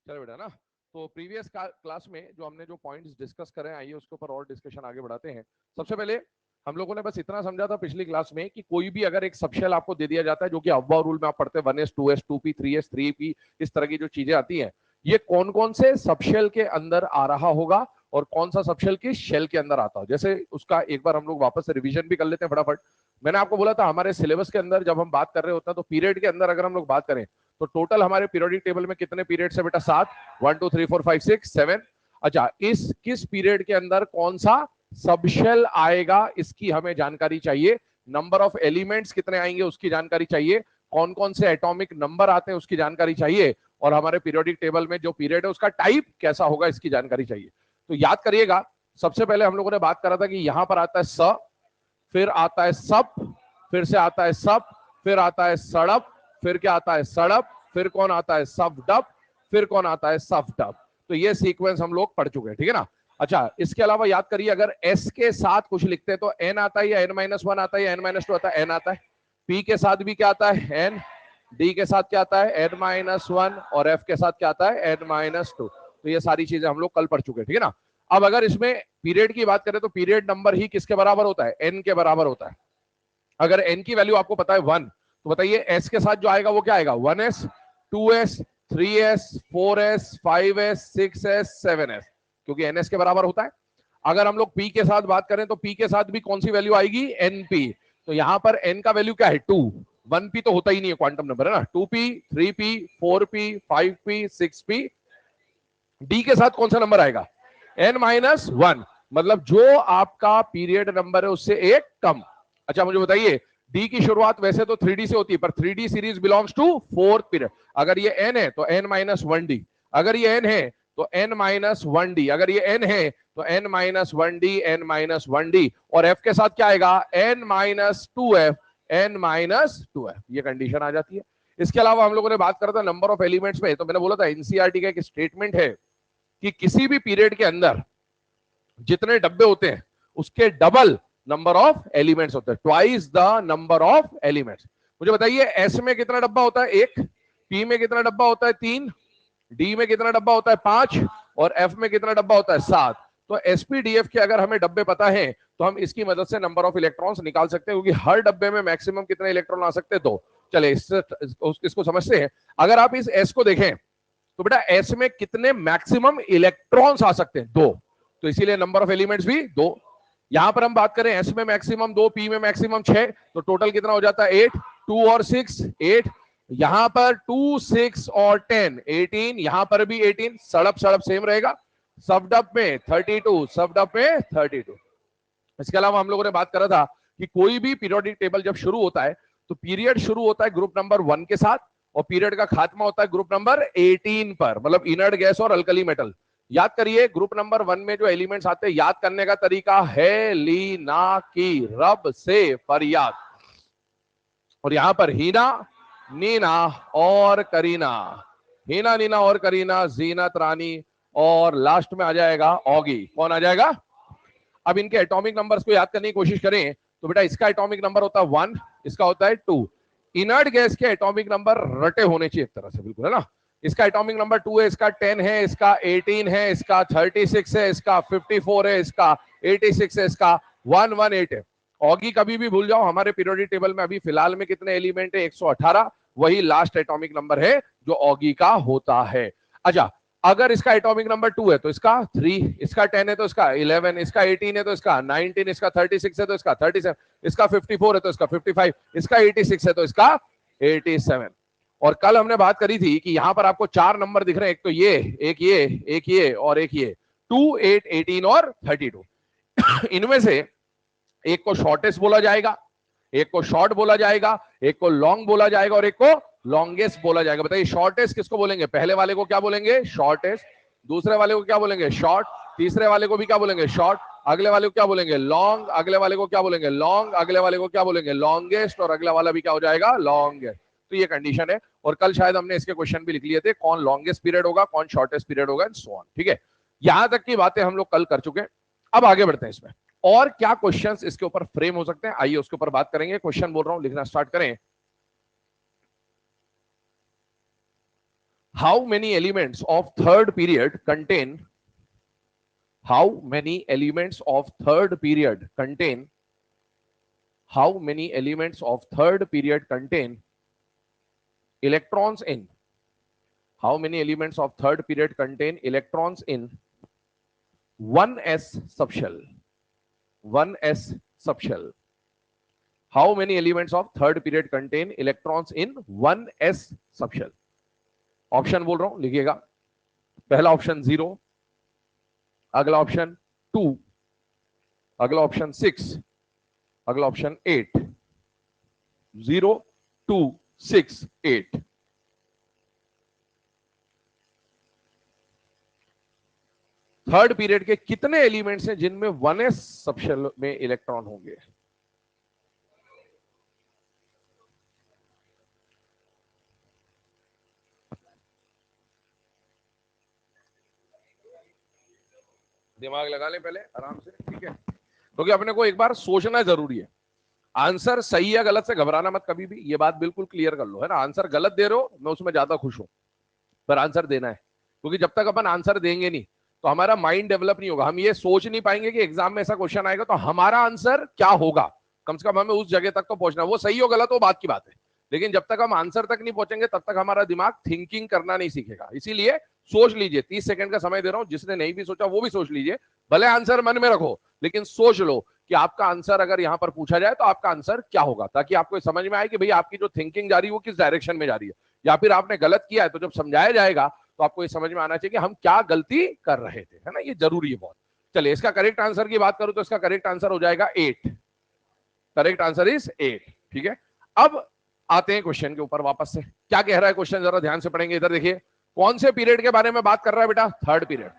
चलो बेटा ना, तो प्रीवियस क्लास में जो हमने जो पॉइंट्स डिस्कस करे हैं, आइए उसके ऊपर और डिस्कशन आगे बढ़ाते हैं। सबसे पहले हम लोगों ने बस इतना समझा था पिछली क्लास में कि कोई भी अगर एक सबशेल आपको दे दिया जाता है, जो कि अव्वा रूल में आप पढ़ते हैं 1s 2s 2p 3s 3p, इस तरह की जो चीजें आती हैं, ये कौन कौन से सबशेल के अंदर आ रहा होगा और कौन सा सबशेल किस शेल के अंदर आता हो, जैसे उसका एक बार हम लोग वापस से रिवीजन भी कर लेते हैं फटाफट। मैंने आपको बोला था हमारे सिलेबस के अंदर जब हम बात कर रहे होते हैं तो पीरियड के अंदर अगर हम लोग बात करें तो टोटल हमारे पीरियोडिक टेबल में कितने पीरियड्स है बेटा? 7। 1 2 3 4 5 6 7। अच्छा, इस किस पीरियड के अंदर कौन सा सबशेल आएगा इसकी हमें जानकारी चाहिए। नंबर ऑफ एलिमेंट्स कितने आएंगे उसकी जानकारी चाहिए। कौन कौन से एटॉमिक नंबर आते हैं उसकी जानकारी चाहिए। और हमारे पीरियोडिक टेबल में जो पीरियड है उसका टाइप कैसा होगा इसकी जानकारी चाहिए। तो याद करिएगा, सबसे पहले हम लोगों ने बात करा था कि यहां पर आता है स, फिर आता है सप, फिर से आता है सप, फिर आता है सड़प, फिर क्या आता है? सड़प, फिर कौन आता है? सफडप, फिर कौन आता है? सफडप। तो ये सीक्वेंस हम लोग पढ़ चुके हैं, ठीक है ना। अच्छा, इसके अलावा याद करिए, अगर एस के साथ कुछ लिखते हैं तो एन आता है या n-1 आता है या n-2 आता है? एन आता है। पी के साथ भी क्या आता है? एन। डी के साथ क्या आता है? n-1। और एफ के साथ क्या आता है? n-2। तो ये सारी चीजें हम लोग कल पढ़ चुके हैं, ठीक है ना। अब अगर इसमें पीरियड की बात करें तो पीरियड नंबर ही किसके बराबर होता है? एन के बराबर होता है। अगर एन की वैल्यू आपको पता है 1, तो बताइए एस के साथ जो आएगा वो क्या आएगा? 1s 2s 3s 4s 5s 6s 7s, क्योंकि एनएस के बराबर होता है। अगर हम लोग पी के साथ बात करें तो पी के साथ भी कौन सी वैल्यू आएगी? एनपी। तो यहां पर एन का वैल्यू क्या है? 2। 1p तो होता ही नहीं है, क्वांटम नंबर है ना। 2p 3p 4p 5p 6p। D के साथ कौन सा नंबर आएगा? n-1, मतलब जो आपका पीरियड नंबर है उससे एक कम। अच्छा, मुझे बताइए, डी की शुरुआत वैसे तो 3D से होती है, पर 3D series belongs to fourth period. अगर ये n है तो n-1d, अगर ये n है तो n-1d, अगर ये n है तो n-1d n-1d। और f के साथ क्या आएगा? n-2f n-2f। ये कंडीशन आ जाती है। इसके अलावा हम लोगों ने बात करा था नंबर ऑफ एलिमेंट्स में, तो मैंने बोला था एनसीईआरटी का एक स्टेटमेंट है कि किसी भी पीरियड के अंदर जितने डब्बे होते हैं उसके डबल नंबर ऑफ एलिमेंट्स होते हैं, twice the number of elements. मुझे बताइए, एस में कितना डब्बा होता है? 1। पी में कितना डब्बा होता है? 3। डी में कितना डब्बा होता है? 5। और एफ में कितना डब्बा होता है? 7। तो एसपीडीएफ के अगर हमें डब्बे पता है तो हम इसकी मदद से नंबर ऑफ इलेक्ट्रॉन्स निकाल सकते हैं, क्योंकि हर डब्बे में मैक्सिमम कितने इलेक्ट्रॉन आ सकते हैं? 2। चले इसको समझते हैं। अगर आप इस एस को देखें तो बेटा एस में कितने मैक्सिमम इलेक्ट्रॉन्स आ सकते हैं? 2। तो इसीलिए नंबर ऑफ एलिमेंट्स भी 2। यहां पर हम बात करें एस में मैक्सिमम 2, पी में मैक्सिमम 6, तो टोटल कितना हो जाता है? 8। 2 और 6 8। यहां पर 2 6 और 10 18। यहां पर भी 18। सड़प सड़प सेम रहेगा। सबडप में 32, सबडप में 32। इसके अलावा हम लोगों ने बात करा था कि कोई भी पीरियोडिक टेबल जब शुरू होता है तो पीरियड शुरू होता है ग्रुप नंबर 1 के साथ और पीरियड का खात्मा होता है ग्रुप नंबर 18 पर, मतलब इनर्ट गैस और अल्कली मेटल। याद करिए, ग्रुप नंबर 1 में जो एलिमेंट्स आते हैं, याद करने का तरीका है लीना की रब से फरियाद। और यहां पर हीना, नीना और करीना, हीना नीना और करीना, जीनत रानी, और लास्ट में आ जाएगा ऑगी। कौन आ जाएगा? अब इनके एटॉमिक नंबर्स को याद करने की कोशिश करें तो बेटा इसका एटॉमिक नंबर होता है 1, इसका होता है 2। इनर्ट गैस के एटॉमिक नंबर रटे होने चाहिए एक तरह से, बिल्कुल है ना। इसका एटॉमिक नंबर 2 है, इसका 10 है, इसका 18 है, इसका 36 है, इसका 54 है, इसका 86 है, इसका 118 है। ऑगी कभी भी भूल जाओ, हमारे पीरियोडिक टेबल में अभी फिलहाल में कितने एलिमेंट है? 118। वही लास्ट एटॉमिक नंबर है जो ऑगी का होता है। अच्छा, अगर इसका एटॉमिक नंबर 2 है तो इसका 3, इसका 10 है तो इसका 11, इसका 18 है तो इसका 19, इसका 36 है तो इसका 37, इसका 54 है तो इसका 55, इसका 86 है तो इसका 87। और कल हमने बात करी थी कि यहां पर आपको 4 नंबर दिख रहे हैं, एक तो ये, एक ये, एक ये और एक ये, 2 8 18 और 32। इनमें से एक को शॉर्टेस्ट बोला जाएगा, एक को शॉर्ट बोला जाएगा, एक को लॉन्ग बोला जाएगा और एक को लॉन्गेस्ट बोला जाएगा। बताइए शॉर्टेस्ट किसको बोलेंगे? पहले वाले को क्या बोलेंगे? शॉर्टेस्ट। दूसरे वाले को क्या बोलेंगे? शॉर्ट। तीसरे वाले को भी क्या बोलेंगे? शॉर्ट। अगले वाले को क्या बोलेंगे? लॉन्ग। अगले वाले को क्या बोलेंगे? लॉन्ग। अगले वाले को क्या बोलेंगे? लॉन्गेस्ट। और अगला वाला भी क्या हो जाएगा? लॉन्गेस्ट। तो ये कंडीशन है। और कल शायद हमने इसके क्वेश्चन भी लिख लिए थे, कौन लॉन्गेस्ट पीरियड होगा, कौन शॉर्टेस्ट पीरियड होगा, एंड सो ऑन। ठीक है, यहां तक की बातें हम लोग कल कर चुके हैं। अब आगे बढ़ते हैं इसमें और क्या क्वेश्चंस इसके ऊपर फ्रेम हो सकते हैं, आइए उसके ऊपर बात करेंगे। क्वेश्चन बोल रहा हूं, लिखना स्टार्ट करें। how many elements of third period contain how many elements of third period contain how many elements of third period contain electrons in how many elements of third period contain electrons in 1s subshell 1s subshell how many elements of third period contain electrons in 1s subshell option बोल रहा हूं लिखिएगा पहला option 0 अगला option 2 अगला option 6 अगला option 8 0 2 6 8 third period के कितने एलिमेंट्स हैं जिनमें 1s सबशेल में इलेक्ट्रॉन होंगे दिमाग लगा ले पहले आराम से ठीक है क्योंकि अपने को एक बार सोचना जरूरी है आंसर सही या गलत से घबराना मत कभी भी ये बात बिल्कुल क्लियर कर लो है ना आंसर गलत दे रहे हो मैं उसमें ज्यादा खुश हूं पर आंसर देना है क्योंकि जब तक अपन आंसर देंगे नहीं तो हमारा माइंड डेवलप नहीं होगा हम ये सोच नहीं पाएंगे कि एग्जाम में ऐसा क्वेश्चन आएगा तो हमारा आंसर क्या होगा कम से कम हमें उस जगह तक तो पहुंचना वो सही हो गलत हो बात की बात है लेकिन जब तक हम आंसर तक नहीं पहुंचेंगे तब तक हमारा दिमाग थिंकिंग करना नहीं सीखेगा इसीलिए सोच लीजिए 30 सेकंड का समय दे रहा हूं जिसने नहीं भी सोचा वो भी सोच लीजिए भले आंसर मन में रखो लेकिन सोच लो कि आपका आंसर अगर यहां पर पूछा जाए तो आपका आंसर क्या होगा ताकि आपको समझ में आए कि भाई आपकी जो थिंकिंग जा रही है वो किस डायरेक्शन में जा रही है या फिर आपने गलत किया है तो जब समझाया जाएगा तो आपको ये समझ में आना चाहिए कि हम क्या गलती कर रहे थे है ना ये जरूरी है बहुत चलिए इसका करेक्ट आंसर की बात करूं तो इसका करेक्ट आंसर हो जाएगा 8 करेक्ट आंसर इज 8 ठीक है अब आते हैं क्वेश्चन के ऊपर वापस से क्या कह रहा है क्वेश्चन जरा ध्यान से पढ़ेंगे इधर देखिए कौन से पीरियड के बारे में बात कर रहा है बेटा थर्ड पीरियड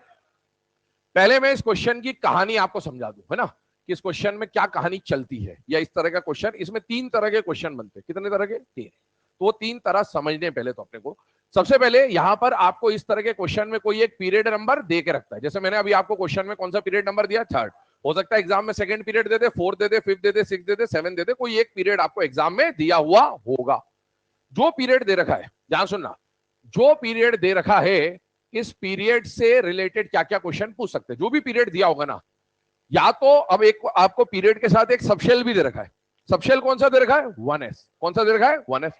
पहले मैं इस क्वेश्चन की कहानी आपको समझा दूं है ना कि इस क्वेश्चन में क्या कहानी चलती है या इस तरह का क्वेश्चन इसमें 3 तरह के क्वेश्चन बनते हैं कितने तरह के 3 तो वो 3 तरह समझने पहले तो अपने को सबसे पहले यहां पर आपको इस तरह के क्वेश्चन में कोई एक पीरियड नंबर दे के रखता है जैसे मैंने अभी आपको क्वेश्चन में कौन सा पीरियड नंबर दिया थर्ड हो सकता है एग्जाम में सेकंड पीरियड दे दे फोर्थ दे दे फिफ्थ दे दे सिक्स दे दे सेवन दे दे कोई एक पीरियड आपको एग्जाम में दिया हुआ होगा जो पीरियड दे रखा है ध्यान सुनना जो पीरियड दे रखा है इस पीरियड से रिलेटेड क्या क्या क्वेश्चन पूछ सकते हैं जो भी पीरियड दिया होगा ना या तो अब एक आपको पीरियड के साथ एक सबशेल भी दे रखा है सबशेल कौन सा दे रखा है 1s कौन सा दे रखा है 1s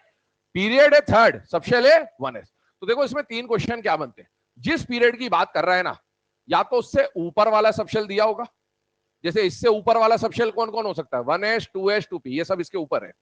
पीरियड है थर्ड सबशेल है 1s तो देखो इसमें 3 क्वेश्चन क्या बनते हैं जिस पीरियड की बात कर रहा है ना या तो उससे ऊपर वाला सबशेल दिया होगा जैसे इससे ऊपर वाला सबशेल कौन कौन हो सकता है 1s 2s 2p ये सब इसके ऊपर है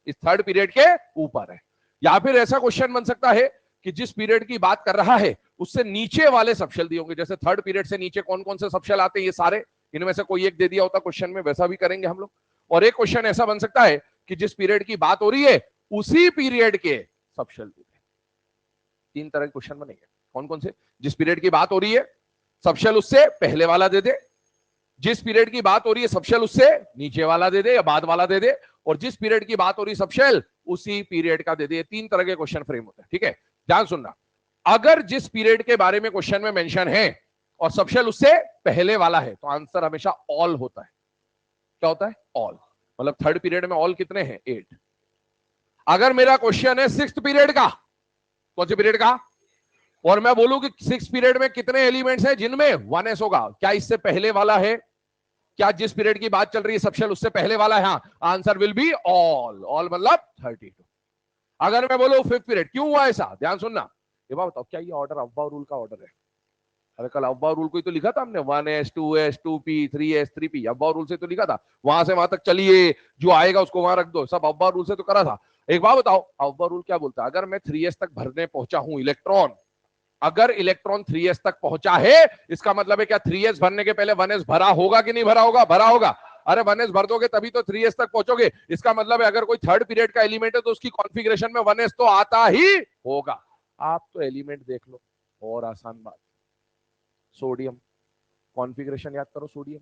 इस थर्ड पीरियड के ऊपर है या फिर ऐसा क्वेश्चन बन सकता है कि जिस पीरियड की बात कर रहा है उससे नीचे वाले सबशेल दिए होंगे जैसे थर्ड पीरियड से नीचे कौन कौन से सबशेल आते हैं ये सारे इनमें से कोई एक दे दिया होता क्वेश्चन में वैसा भी करेंगे हम लोग और एक क्वेश्चन ऐसा बन सकता है कि जिस पीरियड की बात हो रही है उसी पीरियड के सबशेल दे दे 3 तरह के क्वेश्चन बनेंगे कौन कौन से जिस पीरियड की बात हो रही है सबशेल उससे पहले वाला दे दे जिस पीरियड की बात हो रही है सबशेल उससे नीचे वाला दे दे या बाद वाला दे दे और जिस पीरियड की बात हो रही है सबशेल उसी पीरियड का दे दे 3 तरह के क्वेश्चन फ्रेम होते हैं ठीक है ध्यान सुनना अगर जिस पीरियड के बारे में क्वेश्चन में मेंशन है और सबशेल उससे पहले वाला है तो आंसर हमेशा ऑल होता है क्या होता है ऑल मतलब थर्ड पीरियड में ऑल कितने हैं 8 अगर मेरा क्वेश्चन है 6th पीरियड का कौन से पीरियड का और मैं बोलूं कि 6th पीरियड में कितने एलिमेंट्स हैं जिनमें 1s होगा क्या इससे पहले वाला है क्या जिस पीरियड की बात चल रही है सबशेल उससे पहले वाला है हाँ answer will be all all मतलब 32 अगर मैं बोलूं 5th पीरियड क्यों हुआ ऐसा ध्यान सुनना ये बात बताओ क्या ये ऑर्डर अव्वा रूल का ऑर्डर है अरे कल अव्वा रूल को ही तो लिखा था हमने 1s 2s 2p 3s 3p अव्वा rule से तो लिखा था वहां से वहां तक चलिए जो आएगा उसको वहां रख दो सब अव्वा रूल से तो करा था एक बात बताओ अव्वा रूल क्या बोलता है अगर मैं 3s तक भरने पहुंचा हूं इलेक्ट्रॉन अगर इलेक्ट्रॉन 3s तक पहुंचा है इसका मतलब है क्या 3s भरने के पहले 1s भरा होगा कि नहीं भरा होगा भरा होगा अरे 1s भर दोगे तभी तो 3s तक पहुंचोगे इसका मतलब है अगर कोई थर्ड पीरियड का एलिमेंट है तो उसकी कॉन्फ़िगरेशन में 1s तो आता ही होगा आप तो एलिमेंट देख लो और आसान बात सोडियम कॉन्फ़िगरेशन याद करो सोडियम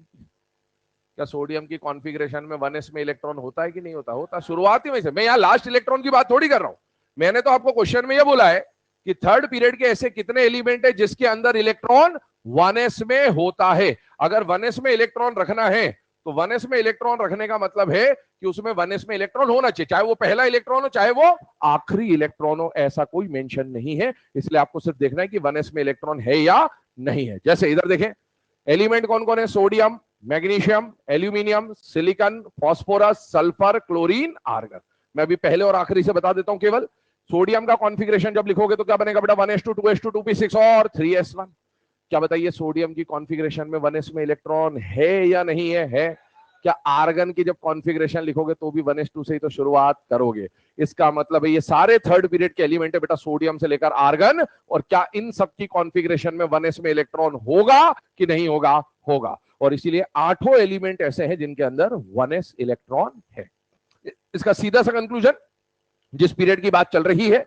क्या सोडियम की कॉन्फ़िगरेशन में 1s में इलेक्ट्रॉन होता है कि नहीं होता होता शुरुआती में से मैं यहाँ लास्ट इलेक्ट्रॉन की बात थोड़ी कर रहा हूं मैंने तो आपको क्वेश्चन में यह बोला है कि थर्ड पीरियड के ऐसे कितने एलिमेंट है जिसके अंदर इलेक्ट्रॉन 1s में होता है अगर 1s में इलेक्ट्रॉन रखना है तो 1s में इलेक्ट्रॉन रखने का मतलब है कि उसमें 1s में इलेक्ट्रॉन होना चाहिए, चाहे वो पहला इलेक्ट्रॉन हो चाहे वो आखिरी इलेक्ट्रॉन हो, ऐसा कोई मेंशन नहीं है। इसलिए आपको सिर्फ देखना है कि 1s में इलेक्ट्रॉन है या नहीं है। जैसे इधर देखें, एलिमेंट कौन कौन है, sodium, magnesium, aluminium, silicon, phosphorus, sulphur, chlorine, argon. मैं अभी पहले और आखिरी से बता देता हूं केवल। सोडियम का कॉन्फ़िगरेशन जब लिखोगे तो क्या बनेगा बेटा, 1s2 2s2 2p6 और 3s1। क्या बताइए सोडियम की कॉन्फ़िगरेशन में 1s में इलेक्ट्रॉन है या नहीं है? क्या आर्गन की जब कॉन्फ़िगरेशन लिखोगे तो भी 1s2 से ही तो शुरुआत करोगे? इसका मतलब है ये सारे थर्ड पीरियड के एलिमेंट है बेटा, सोडियम से लेकर आर्गन। और क्या इन सब की कॉन्फ़िगरेशन में 1s में इलेक्ट्रॉन होगा कि नहीं होगा? होगा। और इसीलिए 8 एलिमेंट ऐसे हैं जिनके अंदर 1s इलेक्ट्रॉन है। इसका सीधा सा कंक्लूजन, जिस पीरियड की बात चल रही है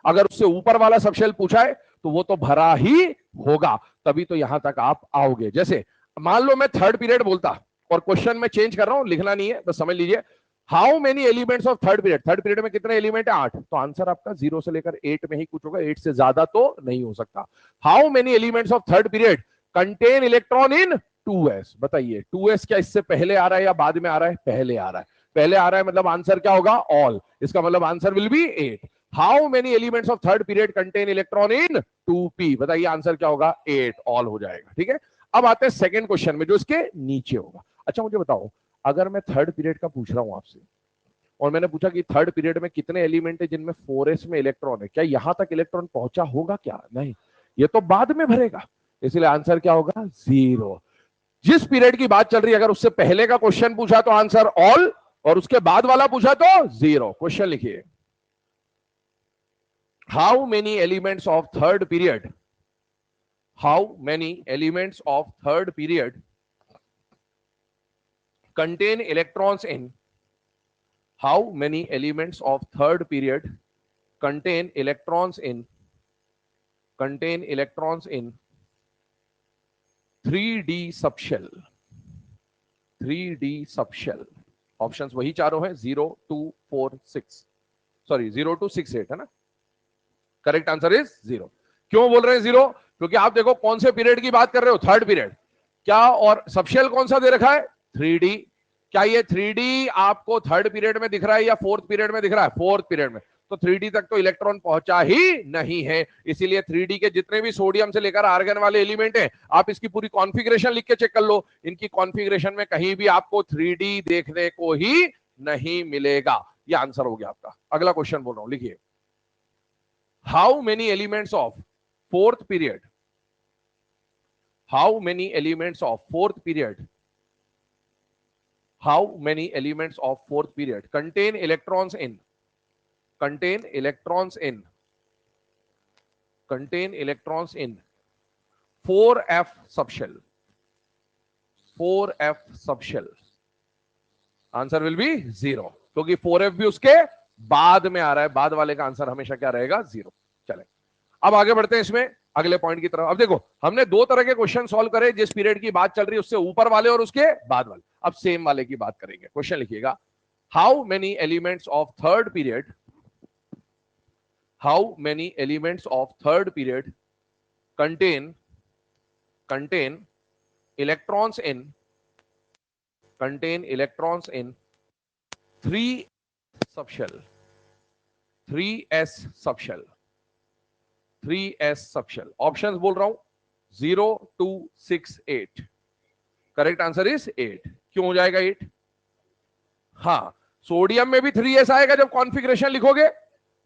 अगर उससे ऊपर वाला सबशेल पूछा है तो वो तो भरा ही होगा, तभी तो यहां तक आप आओगे। जैसे मान लो मैं थर्ड पीरियड बोलता और क्वेश्चन में चेंज कर रहा हूं, लिखना नहीं है बस समझ लीजिए, how many elements of third period, third period में कितने एलिमेंट है? 8। तो आंसर आपका 0 से लेकर 8 में ही कुछ होगा, 8 से ज्यादा तो नहीं हो सकता। How many elements of third period contain electron in 2s? बताइए 2s क्या इससे पहले आ रहा है या बाद में आ रहा है? पहले आ रहा है। पहले आ रहा है मतलब आंसर क्या होगा? ऑल। इसका मतलब answer will B 8। How many elements of third period contain electron in 2p? बताइए आंसर क्या होगा? 8, ऑल हो जाएगा। ठीक है, अब आते हैं सेकंड क्वेश्चन में जो इसके नीचे होगा। अच्छा मुझे बताओ, अगर मैं थर्ड पीरियड का पूछ रहा हूं आपसे और मैंने पूछा कि थर्ड पीरियड में कितने एलिमेंट है जिनमें 4s में इलेक्ट्रॉन है, क्या यहां तक इलेक्ट्रॉन पहुंचा होगा? क्या नहीं, ये तो बाद में भरेगा। इसलिए आंसर क्या होगा? 0। जिस पीरियड की बात चल रही है अगर उससे पहले का क्वेश्चन पूछा तो आंसर ऑल, और उसके बाद वाला पूछा तो 0। क्वेश्चन लिखिए, how many elements of third period, how many elements of third period contain electrons in, how many elements of third period contain electrons in, contain electrons in 3d subshell, 3d subshell? Options वही चारों हैं, 0 2 4 6, sorry 0 2 6 8 है ना। Correct answer is 0। क्यों बोल रहे हैं 0? क्योंकि आप देखो कौन से पीरियड की बात कर रहे हो, थर्ड पीरियड। क्या और सबशेल कौन सा दे रखा है? 3d। क्या ये 3d आपको थर्ड पीरियड में दिख रहा है या फोर्थ पीरियड में दिख रहा है? फोर्थ पीरियड में। तो 3d तक तो इलेक्ट्रॉन पहुंचा ही नहीं है, इसीलिए 3d के जितने भी सोडियम से लेकर आर्गन वाले एलिमेंट हैं, आप इसकी पूरी कॉन्फ़िगरेशन लिख के चेक कर लो, इनकी कॉन्फ़िगरेशन में कहीं भी आपको 3d देखने को ही नहीं मिलेगा। ये आंसर हो गया आपका। अगला क्वेश्चन बोल रहा हूं, लिखिए, how many elements of fourth period, how many elements of fourth period, how many elements of fourth period contain electrons in, contain electrons in, contain electrons in 4f subshell, 4f subshell? Answer will B 0, क्योंकि 4f भी उसके बाद में आ रहा है, बाद वाले का आंसर हमेशा क्या रहेगा? 0। चले अब आगे बढ़ते हैं इसमें अगले पॉइंट की तरफ। अब देखो हमने दो तरह के क्वेश्चन सॉल्व करे, जिस पीरियड की बात चल रही है उससे ऊपर वाले और उसके बाद वाले। अब सेम वाले की बात करेंगे। क्वेश्चन लिखिएगा, how many elements of third period, how many elements of third period contain, contain electrons in, contain electrons in 3 subshell, 3s subshell, 3s subshell? Options बोल रहा हूं, 0 2 6 8। Correct answer is 8। क्यों हो जाएगा 8? हाँ, सोडियम में भी 3s आएगा जब कॉन्फ़िगरेशन लिखोगे,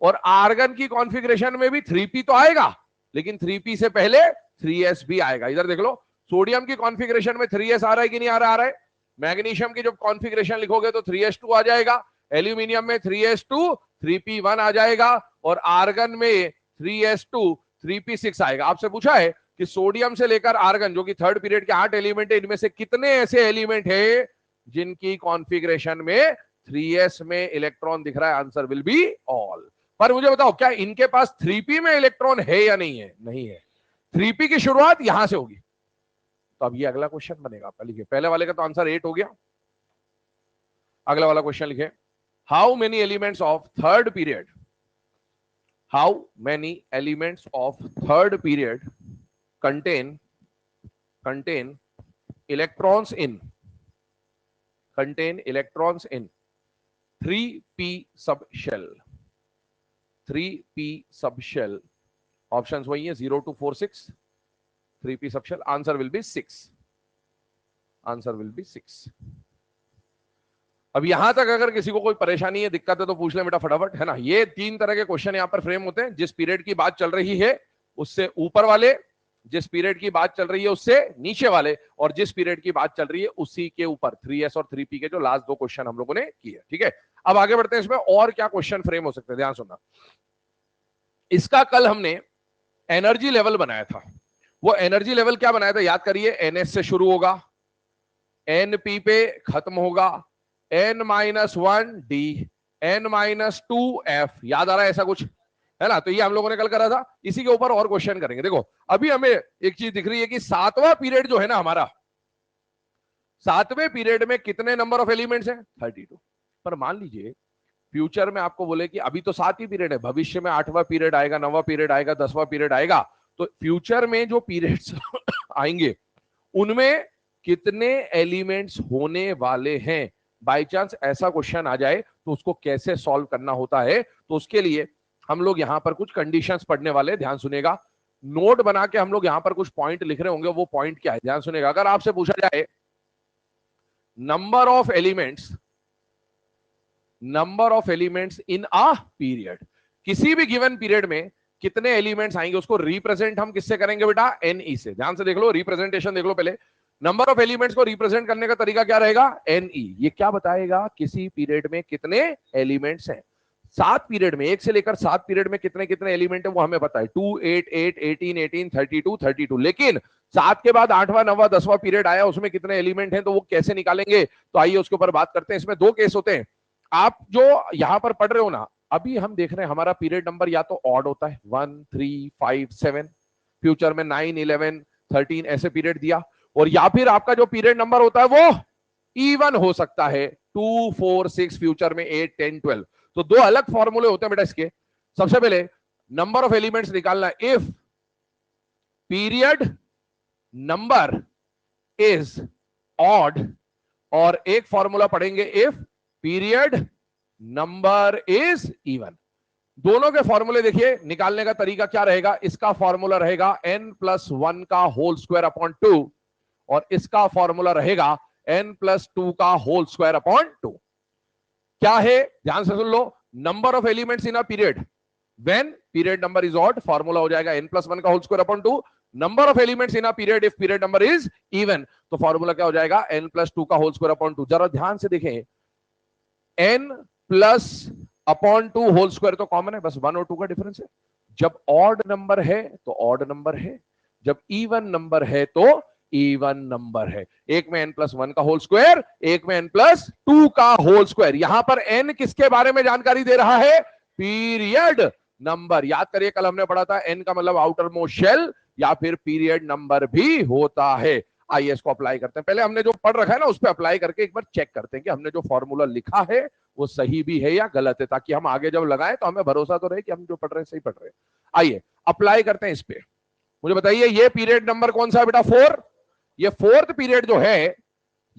और आर्गन की कॉन्फ़िगरेशन में भी 3p तो आएगा, लेकिन 3p से पहले 3s भी आएगा। इधर देख लो, सोडियम की कॉन्फ़िगरेशन में 3s आ रहा है कि नहीं आ रहा? आ रहा है। मैग्नीशियम की जब कॉन्फ़िगरेशन लिखोगे तो 3s2 आ जाएगा, एल्यूमिनियम में 3s2 3p1 आ जाएगा, और आर्गन में 3s2 3p6 आएगा। आपसे पूछा है कि सोडियम से लेकर आर्गन जो कि थर्ड पीरियड के 8 एलिमेंट है, इनमें से कितने ऐसे एलिमेंट है जिनकी कॉन्फ़िगरेशन में 3s में इलेक्ट्रॉन दिख रहा है? Answer will be all. पर मुझे बताओ, क्या इनके पास 3p में इलेक्ट्रॉन है या नहीं है? नहीं है। 3p की शुरुआत यहां से होगी। तो अब ये अगला क्वेश्चन बनेगा आपका। लिखिए, पहले वाले का तो आंसर 8 हो गया। अगला वाला क्वेश्चन लिखिए, how many elements of third period, how many elements of third period contain, contain electrons in, contain electrons in 3p subshell. 3p subshell. Options वही है 0 to 4 6. 3p subshell. Answer will be 6. Answer will be 6. अब यहां तक अगर किसी को कोई परेशानी है, दिक्कत है तो पूछ ले बेटा फटाफट, है ना। ये 3 तरह के क्वेश्चन यहां पर फ्रेम होते हैं। जिस पीरियड की बात चल रही है उससे ऊपर वाले, जिस पीरियड की बात चल रही है उससे नीचे वाले, और जिस पीरियड की बात चल रही है उसी के ऊपर 3s और 3p के जो लास्ट 2 क्वेश्चन हम लोगों ने किए। ठीक है, अब आगे बढ़ते हैं। इसमें और क्या क्वेश्चन फ्रेम हो सकते हैं, ध्यान सुनना। इसका कल हमने एनर्जी लेवल बनाया था। वो एनर्जी लेवल क्या बनाया था, याद करिए। ns से शुरू होगा, np पे खत्म होगा, n-1 d, n-2 f। याद आ रहा है ऐसा कुछ, है ना। तो ये हम लोगों ने कल करा था। इसी के ऊपर और क्वेश्चन करेंगे। देखो अभी हमें एक चीज दिख रही है कि 7वां पीरियड जो है ना हमारा, 7वें पीरियड में कितने नंबर ऑफ एलिमेंट्स हैं, 32। पर मान लीजिए फ्यूचर में आपको बोले कि अभी तो 7 ही पीरियड है, भविष्य में 8वां पीरियड आएगा, 9वां पीरियड आएगा, 10वां पीरियड आएगा, तो फ्यूचर में जो पीरियड्स आएंगे उनमें कितने एलिमेंट्स होने वाले हैं। बाई चांस ऐसा क्वेश्चन आ जाए तो उसको कैसे सॉल्व करना होता है, तो उसके लिए हम लोग यहां पर कुछ कंडीशंस पढ़ने वाले। ध्यान सुनेगा, नोट बना के हम लोग यहां पर कुछ पॉइंट लिख रहे होंगे। वो पॉइंट क्या है, ध्यान सुनेगा। अगर आपसे पूछा जाए number of elements in a period, किसी भी गिवन पीरियड में कितने एलिमेंट्स आएंगे, उसको रिप्रेजेंट हम किससे करेंगे बेटा, NE से। ध्यान से देख लो, रिप्रेजेंटेशन देख लो पहले। नंबर ऑफ एलिमेंट्स को रिप्रेजेंट करने का तरीका क्या रहेगा, NE। ये क्या बताएगा, किसी पीरियड में कितने एलिमेंट्स हैं। 7 पीरियड में, 1 से लेकर 7 पीरियड में कितने कितने एलिमेंट है वो हमें पता है, 2 8 8 18 18 32 32। लेकिन 7 के बाद 8वां 9वां 10वां पीरियड आया, उसमें कितने एलिमेंट हैं, तो वो कैसे निकालेंगे। तो आइए उसके ऊपर बात करते हैं। इसमें 2 केस होते हैं। आप जो यहां पर पढ़ रहे हो ना, अभी हम देख रहे हैं हमारा पीरियड नंबर या तो ऑड होता है 1 3 5 7, फ्यूचर में 9 11 13 ऐसे पीरियड दिया, और या फिर आपका जो पीरियड नंबर होता है वो इवन हो सकता है 2 4 6, फ्यूचर में 8 10 12। तो 2 अलग फॉर्मूले होते हैं बेटा इसके। सबसे पहले नंबर ऑफ एलिमेंट्स निकालना, if period number is odd, और एक फॉर्मूला पढ़ेंगे if period number is even. दोनों के फॉर्मूले देखिए, निकालने का तरीका क्या रहेगा। इसका फॉर्मूला रहेगा n+1 का होल स्क्वायर अपॉन 2, और इसका फॉर्मूला रहेगा n+2 का होल स्क्वायर अपॉन 2। क्या है, ध्यान से सुन लो। Number of elements in a period when period number is odd, formula हो जाएगा n+1 का whole square upon 2। Number of elements in a period if period number is even, तो फॉर्मूला क्या हो जाएगा, n+2 का होल स्क्वायर अपॉन 2। जरा ध्यान से देखें, n+2 होल स्क्वायर तो कॉमन है, बस 1 और 2 का डिफरेंस है। जब ऑड नंबर है तो ऑड नंबर है, जब इवन नंबर है तो इवन नंबर है। एक में n+1 का होल स्क्वायर, एक में n+2 का होल स्क्वायर। यहां पर n किसके बारे में जानकारी दे रहा है, पीरियड नंबर। याद करिए कल हमने पढ़ा था n का मतलब आउटर मोस्ट शेल या फिर पीरियड नंबर भी होता है। आइए इसको अप्लाई करते हैं। पहले हमने जो पढ़ रखा है ना उस पर अप्लाई करके एक बार चेक करते हैं कि हमने जो फॉर्मूला लिखा है वो सही भी है या गलत है, ताकि हम आगे जब लगाएं तो हमें भरोसा तो रहे कि हम जो पढ़ रहे हैं सही पढ़ रहे हैं। आइए अप्लाई करते हैं इस पे। मुझे बताइए ये पीरियड नंबर कौन सा है बेटा, 4। ये 4th पीरियड जो है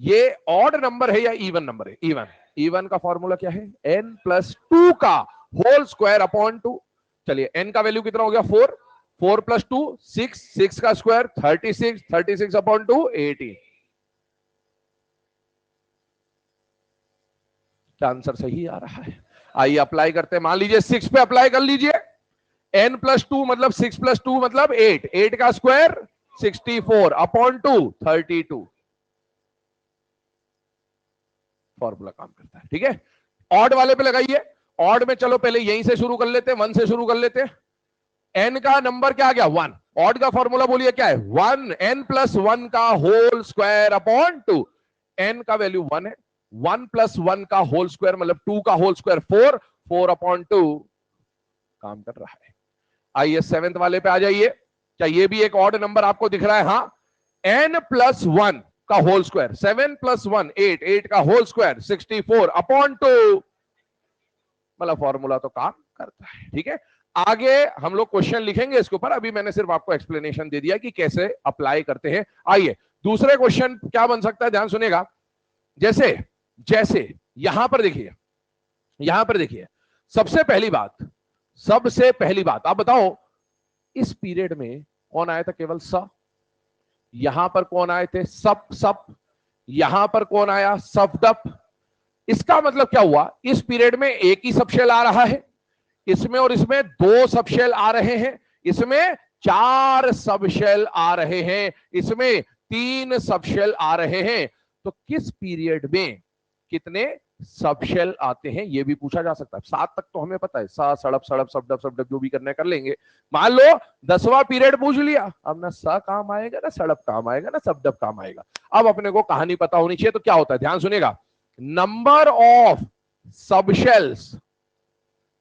ये ऑड नंबर है या इवन नंबर है, इवन। इवन का फॉर्मूला क्या है, n+2 का होल स्क्वायर अपॉन 2। चलिए n का वैल्यू कितना हो गया, 4, 4 + 2 6, 6 का स्क्वायर 36, 36 अपॉन 2 18। क्या आंसर सही आ रहा है। आइए अप्लाई करते हैं। मान लीजिए 6 पे अप्लाई कर लीजिए। n+2 मतलब 6 + 2 मतलब 8, 8 का स्क्वायर 64 अपॉन 2 32। फॉर्मूला काम करता है, ठीक है। ऑड वाले पे लगाइए। ऑड में चलो पहले यहीं से शुरू कर लेते हैं, 1 से शुरू कर लेते हैं। n का नंबर क्या आ गया, 1। ऑड का फॉर्मूला बोलिए क्या है, 1, n+1 का होल स्क्वायर अपॉन 2। n का वैल्यू 1 है, 1+1 का होल स्क्वायर मतलब 2 का होल स्क्वायर 4, 4 अपॉन 2 काम कर रहा है। आइए 7th वाले पे आ जाइए। क्या ये भी एक ऑड नंबर आपको दिख रहा है, हाँ। n+1 का होल स्क्वायर 7 + 1 8, 8 का होल स्क्वायर 64 अपॉन 2, मतलब फॉर्मूला तो काम करता है, ठीक है। आगे हम लोग क्वेश्चन लिखेंगे इसके ऊपर, अभी मैंने सिर्फ आपको एक्सप्लेनेशन दे दिया कि कैसे अप्लाई करते हैं। आइए दूसरे क्वेश्चन क्या बन सकता है, ध्यान सुनेगा। जैसे जैसे यहां पर देखिए, यहां पर देखिए, सबसे पहली बात, सबसे पहली बात आप बताओ, इस पीरियड में कौन आया था? केवल स। यहां पर कौन आए थे? सप सप। यहां पर कौन आया? सप दप। इसका मतलब क्या हुआ? इस पीरियड में एक ही सबशेल आ रहा है, इसमें और इसमें दो सबशेल आ रहे हैं, इसमें चार सबशेल आ रहे हैं, इसमें तीन सबशेल आ रहे हैं। तो किस पीरियड में कितने सबशेल आते हैं यह भी पूछा जा सकता है। सात तक तो हमें पता है, सा सड़प सड़प सबडप सबडप जो भी करने कर लेंगे। मान लो 10वां पीरियड पूछ लिया, अब ना सा काम आएगा, ना सड़प काम आएगा, ना सबडप काम आएगा। अब अपने को कहानी पता होनी चाहिए। तो क्या होता है, ध्यान सुनेगा, number of subshells,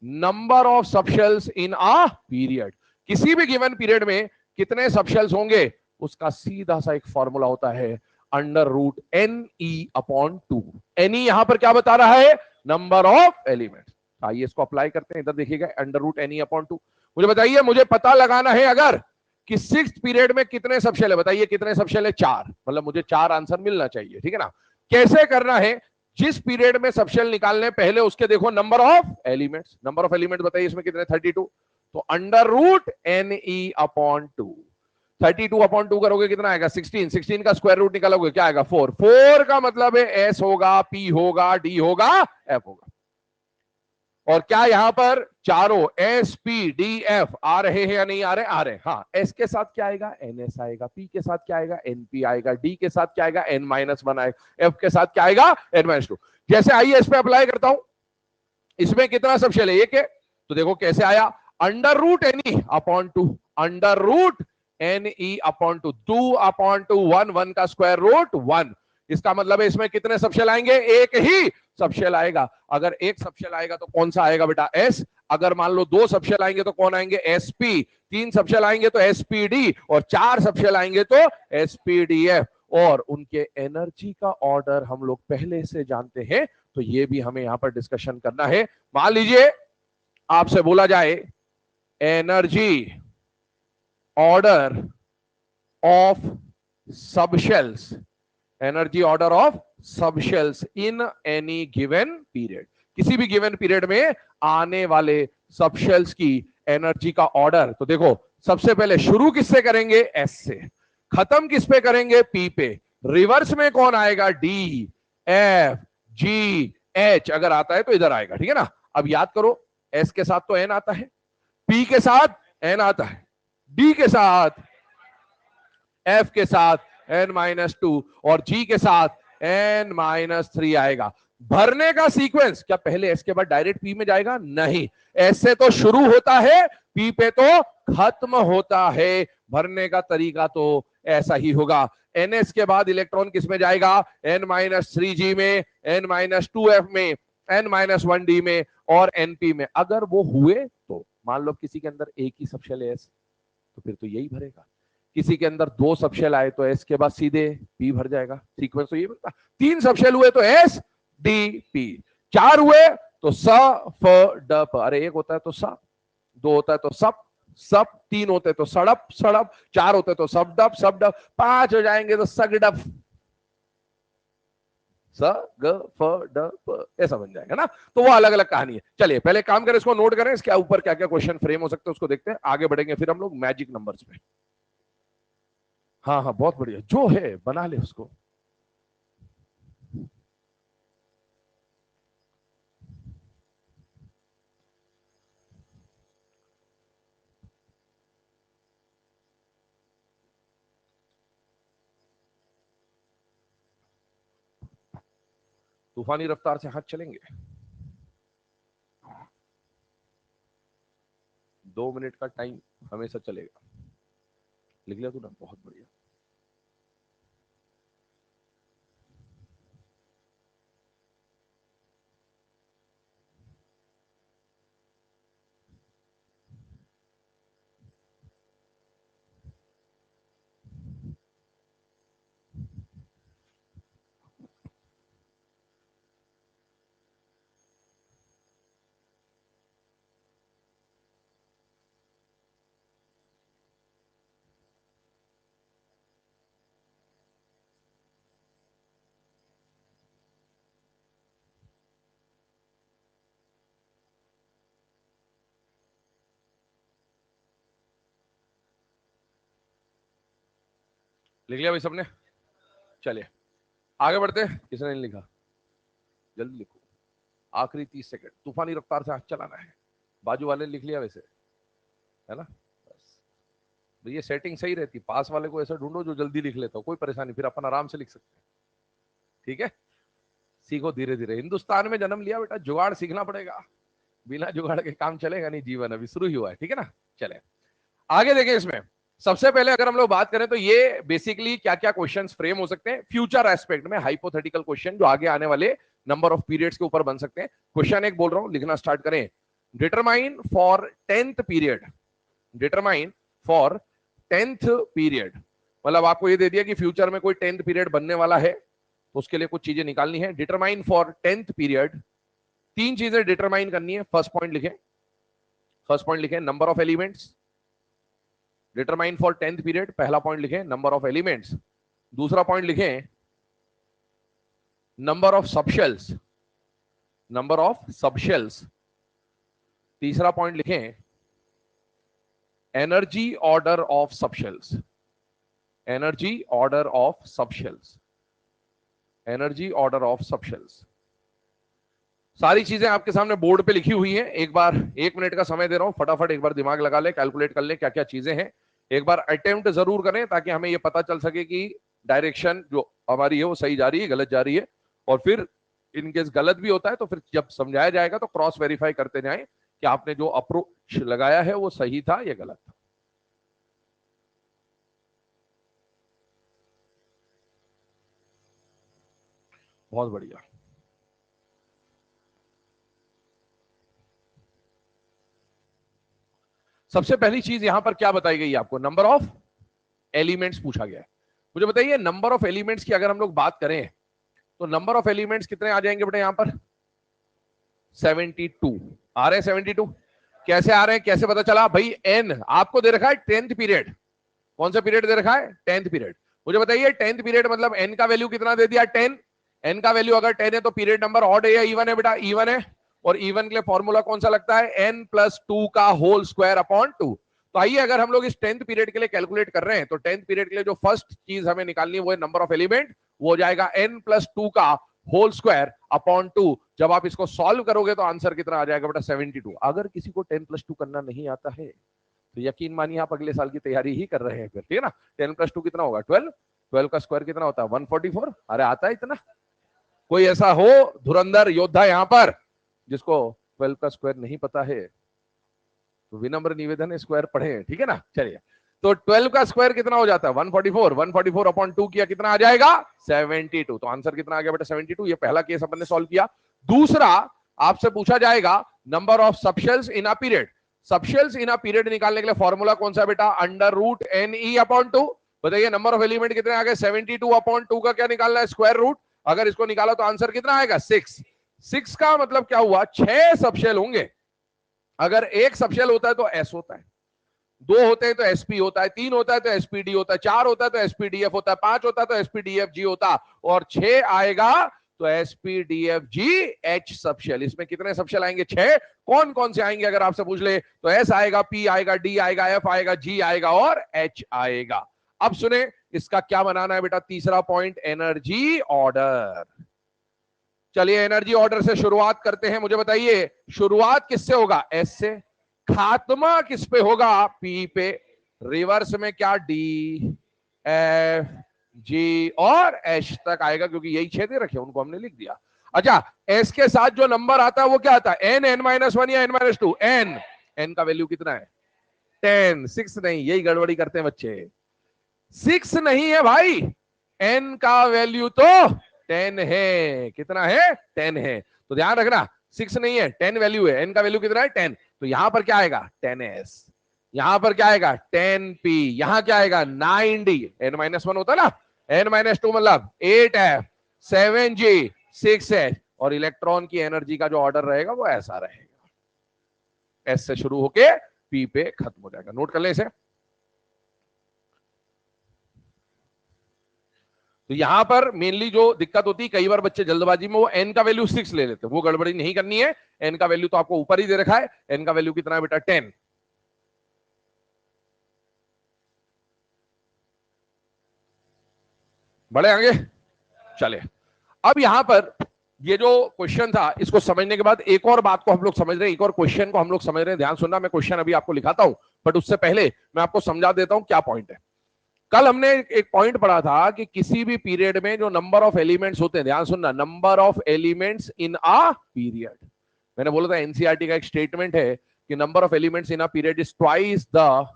number of subshells in a period, किसी भी गिवन पीरियड में कितने सबशेल्स होंगे, उसका सीधा सा एक फॉर्मूला होता है, under root n e upon two. N e यहां पर क्या बता रहा है? Number of elements. आइए इसको अप्लाई करते हैं, इधर देखिएगा, under root n e upon two. मुझे बताइए, मुझे पता लगाना है अगर कि सिक्स पीरियड में कितने सबशेल है, बताइए कितने सबशेल है? चार, मतलब मुझे चार आंसर मिलना चाहिए, ठीक है ना। कैसे करना है? जिस पीरियड में सबशेल निकालने पहले उसके देखो number of elements, number of element बताइए इसमें कितने? 32। तो under root n e upon two, 32 upon two करोगे कितना आएगा? 16। 16 का स्क्वायर रूट निकालोगे क्या आएगा? 4। 4 का मतलब है एस होगा, पी होगा, डी होगा, एफ होगा। और क्या यहां पर चारों एस पी डी एफ आ रहे हैं या नहीं आ रहे? आ रहे हैं। हाँ, एस के साथ क्या आएगा? एन एस आएगा, पी के साथ क्या आएगा? एन पी आएगा, डी के साथ क्या आएगा? एन माइनस वन आएगा, एफ के साथ क्या आएगा? N minus two. जैसे आइए इस पे अप्लाई करता हूं, इसमें कितना सबशेल है? एक है। तो देखो कैसे आया, under root n e upon two, under root n e upon two, 2/2 1, 1 का स्क्वायर रूट 1। इसका मतलब है इसमें कितने सबशेल आएंगे? एक ही सबशेल आएगा। अगर एक सबशेल आएगा तो कौन सा आएगा बेटा? एस। अगर मान लो दो सबशेल आएंगे तो कौन आएंगे? S P. तीन सबशेल आएंगे तो एस पी डी, और चार सबशेल आएंगे तो एस पी डी एफ। और उनके एनर्जी का ऑर्डर हम लोग पहले से जानते हैं, तो ये भी हमें यहां पर डिस्कशन करना है। मान लीजिए आपसे बोला जाए energy order of subshells, energy order of subshells in any given period, किसी भी गिवन पीरियड में आने वाले सबशेल्स की एनर्जी का ऑर्डर। तो देखो सबसे पहले शुरू किससे करेंगे? एस से। खत्म किस पे करेंगे? पी पे। रिवर्स में कौन आएगा? डी, एफ, जी, एच अगर आता है तो इधर आएगा, ठीक है ना। अब याद करो, एस के साथ तो एन आता है, पी के साथ एन आता है, डी के साथ, एफ के साथ एन माइनस टू, और जी के साथ एन माइनस थ्री आएगा। भरने का सीक्वेंस क्या पहले एस के बाद डायरेक्ट पी में जाएगा? नहीं, एस से तो शुरू होता है, पी पे तो खत्म होता है। भरने का तरीका तो ऐसा ही होगा। एनएस के बाद इलेक्ट्रॉन किस में जाएगा? एन माइनस थ्री जी में, एन माइनस टू एफ में, एन माइनस वन डी में, और एनपी में। अगर वो हुए तो मान लो किसी के अंदर एक ही सबशेल है एस, तो फिर तो यही भरेगा। किसी के अंदर दो सबशेल आए तो एस के बाद सीधे पी भर जाएगा। सीक्वेंस तो ये बनता। तीन सबशेल हुए तो एस डी पी, चार हुए तो स फ ड प, अरे एक होता है तो सा, दो होता है तो सप सप, तीन होते तो सड़प सड़प, चार होते तो सब डप सब डप, पांच हो जाएंगे तो सगडप, स ग फ ड प, ऐसा बन जाएगा ना। तो वो अलग अलग कहानी है। चलिए पहले काम करें, इसको नोट करें, इसके ऊपर क्या क्या क्वेश्चन फ्रेम हो सकते हैं उसको देखते हैं, आगे बढ़ेंगे फिर हम लोग मैजिक नंबर्स पे। हाँ हाँ बहुत बढ़िया, जो है बना ले उसको। तूफानी रफ्तार से हाथ चलेंगे। 2 मिनट का टाइम हमेशा चलेगा। लिख लिया तू ना, बहुत बढ़िया। लिख लिया भाई सबने? चलिए आगे बढ़ते हैं। किसने नहीं लिखा? जल्दी लिखो, आखिरी 30 सेकंड। तूफानी रफ्तार से हाथ चलाना है। बाजू वाले ने लिख लिया वैसे, है ना? बस ये सेटिंग सही रहती। पास वाले को ऐसा ढूंढो जो जल्दी लिख लेता हो, कोई परेशानी, फिर अपन आराम से लिख सकते हैं। ठीक है, सीखो धीरे धीरे। हिंदुस्तान में जन्म लिया बेटा, जुगाड़ सीखना पड़ेगा। बिना जुगाड़ के काम चलेगा नहीं, जीवन अभी शुरू ही हुआ है। ठीक है ना? चले आगे देखें। इसमें सबसे पहले अगर हम लोग बात करें तो ये बेसिकली क्या क्या क्वेश्चंस फ्रेम हो सकते हैं फ्यूचर एस्पेक्ट में, हाइपोथेटिकल क्वेश्चन जो आगे आने वाले नंबर ऑफ पीरियड्स के ऊपर बन सकते हैं। क्वेश्चन एक बोल रहा हूं, लिखना स्टार्ट करें। Determine for 10th period, determine for 10th period, मतलब आपको ये दे दिया कि फ्यूचर में कोई 10th पीरियड बनने वाला है, तो उसके लिए कुछ चीजें निकालनी है। डिटरमाइन फॉर 10th पीरियड, तीन चीजें डिटरमाइन करनी है। फर्स्ट पॉइंट लिखें, फर्स्ट पॉइंट लिखें number of elements. Determine for 10th period, पहला पॉइंट लिखें नंबर ऑफ एलिमेंट्स। दूसरा पॉइंट लिखें number of subshells, number of subshells. तीसरा पॉइंट लिखें energy order of subshells, energy order of subshells, energy order of subshells. सारी चीजें आपके सामने बोर्ड पे लिखी हुई हैं। एक बार 1 मिनट का समय दे रहा हूं, फटाफट एक बार दिमाग लगा ले, कैलकुलेट कर ले क्या क्या चीजें हैं। एक बार अटेम्प्ट जरूर करें ताकि हमें ये पता चल सके कि डायरेक्शन जो हमारी है वो सही जा रही है, गलत जा रही है। और फिर इनकेस गलत भी होता है तो फिर जब समझाया जाएगा तो क्रॉस वेरीफाई करते जाएं कि आपने जो अप्रोच लगाया है वो सही था या गलत था। बहुत बढ़िया। सबसे पहली चीज यहां पर क्या बताई गई है आपको? नंबर ऑफ एलिमेंट्स पूछा गया है। मुझे बताइए नंबर ऑफ एलिमेंट्स की अगर हम लोग बात करें तो नंबर ऑफ एलिमेंट्स कितने आ जाएंगे बेटा? यहां पर 72 आ रहे हैं। 72 कैसे आ रहे हैं, कैसे पता चला भाई? एन आपको दे रखा है 10th पीरियड। कौन सा पीरियड दे रखा है? 10th period. मुझे बताइए 10th पीरियड मतलब एन का वैल्यू कितना दे दिया? 10। एन का वैल्यू अगर 10 है तो पीरियड नंबर ऑड है या इवन है बेटा? इवन है। और इवन के लिए फॉर्मूला कौन सा लगता है? एन प्लस 2 का होल स्क्वायर अपॉन 2। तो आइए अगर हम लोग इस 10th पीरियड के लिए कैलकुलेट कर रहे हैं तो 10th पीरियड के लिए जो फर्स्ट चीज हमें निकालनी है वो है नंबर ऑफ एलिमेंट। वो हो जाएगा एन प्लस 2 का होल स्क्वायर अपॉन 2। जब आप इसको सॉल्व करोगे तो आंसर कितना आ जाएगा बेटा? 72। अगर किसी को 10 प्लस 2 करना नहीं आता है तो यकीन मानिए आप अगले साल की तैयारी ही कर रहे हैं फिर। ठीक है ना? 10 प्लस 2 कितना होगा? 12। 12 का स्क्वायर कितना होता है? 144। अरे आता है इतना? कोई ऐसा हो धुरंधर योद्धा यहां पर जिसको 12 का स्क्वायर नहीं पता है तो विनम्र निवेदन है स्क्वायर पढ़े। ठीक है ना? चलिए तो 12 का स्क्वायर कितना हो जाता है? 144। 144 अपॉन 2 किया कितना आ जाएगा? 72। तो आंसर कितना आ गया बेटा? 72। ये पहला केस अपन ने सॉल्व किया। दूसरा आपसे पूछा जाएगा number of subshells in a period. Subshells in a period निकालने के लिए फॉर्मूला कौन सा बेटा? Under root n e upon 2। बताइए नंबर ऑफ एलिमेंट कितने आ गए? 72 अपॉन 2 का क्या निकालना है? Square root. अगर इसको निकाला तो आंसर कितना आएगा? 6। 6 का मतलब क्या हुआ? 6 सबशेल होंगे। अगर एक सबशेल होता है तो एस होता है, 2 होते हैं तो एसपी होता है, 3 होता है तो एसपीडी होता है, 4 होता है तो एसपीडीएफ होता है, 5 होता है तो एसपीडीएफ-जी होता, और 6 आएगा तो एसपीडीएफ-जी एच सबशेल। इसमें कितने सबशेल आएंगे? 6। कौन कौन से आएंगे अगर आपसे पूछ ले तो एस आएगा, पी आएगा, डी आएगा, एफ आएगा, जी आएगा और एच आएगा। अब सुने इसका क्या बनाना है बेटा? तीसरा पॉइंट एनर्जी ऑर्डर। चलिए एनर्जी ऑर्डर से शुरुआत करते हैं। मुझे बताइए शुरुआत किससे होगा? एस से। खात्मा किस पे होगा? पी पे। रिवर्स में क्या? डी, एफ, जी और एच तक आएगा क्योंकि यही 6 दे रखे उनको हमने लिख दिया। अच्छा एस के साथ जो नंबर आता है वो क्या आता है? एन, एन माइनस 1 या एन माइनस 2? एन। एन का वैल्यू कितना है? 10। 6 नहीं, यही गड़बड़ी करते हैं बच्चे। 6 नहीं है भाई, एन का वैल्यू तो 10 है। कितना है? 10 है। तो ध्यान रखना 6 नहीं है, 10 वैल्यू है। एन का वैल्यू कितना है? 10। तो यहां पर क्या आएगा? 10s। यहां पर क्या आएगा? 10p। यहां क्या आएगा? 9d। n माइनस 1 होता ना, n माइनस 2 मतलब 8f, 7g, 6h। और इलेक्ट्रॉन की एनर्जी का जो ऑर्डर रहेगा वो ऐसा रहेगा, s से शुरू होके p पे खत्म हो जाएगा। नोट कर ले इसे। तो यहां पर मेनली जो दिक्कत होती है कई बार बच्चे जल्दबाजी में वो एन का वैल्यू 6 ले लेते हैं, वो गड़बड़ी नहीं करनी है। एन का वैल्यू तो आपको ऊपर ही दे रखा है। एन का वैल्यू कितना है बेटा? 10। बढ़े आगे, चले। अब यहां पर ये जो क्वेश्चन था, इसको समझने के बाद एक और बात को हम लोग समझ रहे हैं, एक और क्वेश्चन को हम लोग समझ रहे हैं। ध्यान सुनना, मैं क्वेश्चन अभी आपको लिखाता हूं, बट उससे पहले मैं आपको समझा देता हूं क्या पॉइंट है। कल हमने एक पॉइंट पढ़ा था कि किसी भी पीरियड में जो नंबर ऑफ एलिमेंट्स होते हैं, ध्यान सुनना, number of elements in a period, मैंने बोला था एनसीईआरटी का एक स्टेटमेंट है कि number of elements in a period is twice the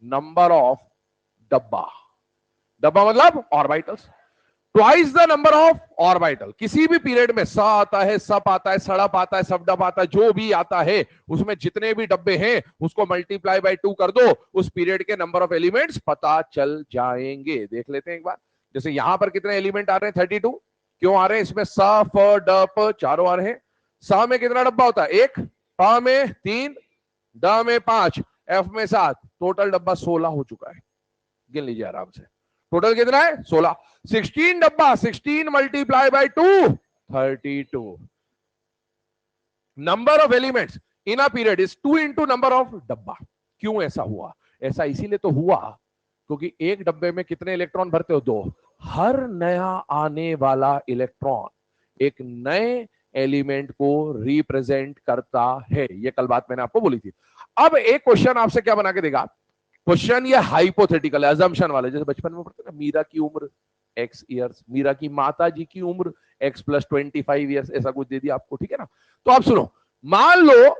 number of डब्बा। डब्बा मतलब orbitals, twice the number of orbital. किसी भी पीरियड में स आता है, सप आता है, सड़प आता है, सबडप आता है, जो भी आता है उसमें जितने भी डब्बे हैं उसको मल्टीप्लाई बाय 2 कर दो, उस पीरियड के नंबर ऑफ एलिमेंट्स पता चल जाएंगे। देख लेते हैं एक बार। जैसे यहां पर कितने एलिमेंट आ रहे हैं? 32। क्यों आ रहे हैं? इसमें स, फ, डप चारों आ रहे हैं। स में कितना डब्बा होता है? 1, प में 3, ड में 5, एफ में 7, टोटल डब्बा 16 हो चुका है। गिन लीजिए आराम से, टोटल कितना है? 16। 16 डब्बा, 16 multiply by 2, 32। Number of elements in a period is 2 into number of डब्बा। क्यों ऐसा हुआ? ऐसा इसीलिए तो हुआ क्योंकि एक डब्बे में कितने इलेक्ट्रॉन भरते हो? 2। हर नया आने वाला इलेक्ट्रॉन एक नए एलिमेंट को रिप्रेजेंट करता है। ये कल बात मैंने आपको बोली थी। अब एक क्वेश्चन आपसे क्या बना के देगा? क्वेश्चन ये हाइपोथेटिकल है, अजम्पशन वाले, जैसे बचपन में पढ़ते ना, मीरा की उम्र x ईयर्स, मीरा की माता जी की उम्र x प्लस 25 ईयर्स, ऐसा कुछ दे दिया आपको, ठीक है ना? तो आप सुनो, मान लो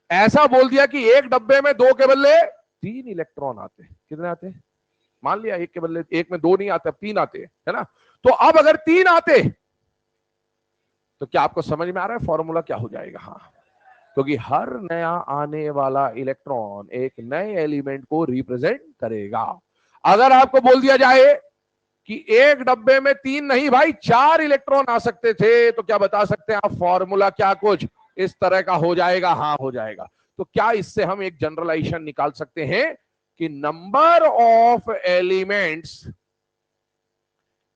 ऐसा बोल दिया कि एक डब्बे में 2 के बदले 3 इलेक्ट्रॉन आते हैं। कितने आते हैं? मान लिया एक के बदले, एक में 2 नहीं आते, अब 3 आते हैं, है ना? तो अब अगर 3 आते तो क्या आपको समझ में आ रहा है फॉर्मूला क्या हो जाएगा? हाँ, क्योंकि हर नया आने वाला इलेक्ट्रॉन एक नए एलिमेंट को रिप्रेजेंट करेगा। अगर आपको बोल दिया जाए कि एक डब्बे में 3 नहीं भाई 4 इलेक्ट्रॉन आ सकते थे, तो क्या बता सकते हैं आप फॉर्मूला क्या कुछ इस तरह का हो जाएगा? हाँ, हो जाएगा। तो क्या इससे हम एक जनरलाइजेशन निकाल सकते हैं कि number of elements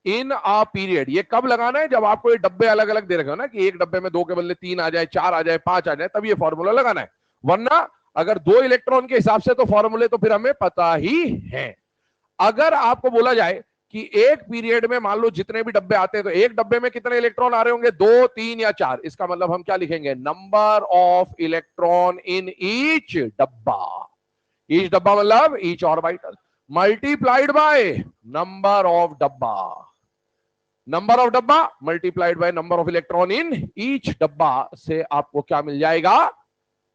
in a period, ये कब लगाना है? जब आपको ये डब्बे अलग अलग दे रखे हो ना, कि एक डब्बे में 2 के बदले 3 आ जाए, 4 आ जाए, 5 आ जाए, तब ये फॉर्मूला लगाना है। वरना अगर 2 इलेक्ट्रॉन के हिसाब से तो फॉर्मूले तो फिर हमें पता ही है। अगर आपको बोला जाए कि एक पीरियड में मान लो जितने भी डब्बे आते हैं, तो एक डब्बे में कितने इलेक्ट्रॉन आ रहे होंगे? 2, 3 या 4। इसका मतलब हम क्या लिखेंगे? Number of electron in each डब्बा। ईच डब्बा मतलब each orbital multiplied by number of डब्बा। नंबर ऑफ डब्बा multiplied by number of electron in each डब्बा से आपको क्या मिल जाएगा?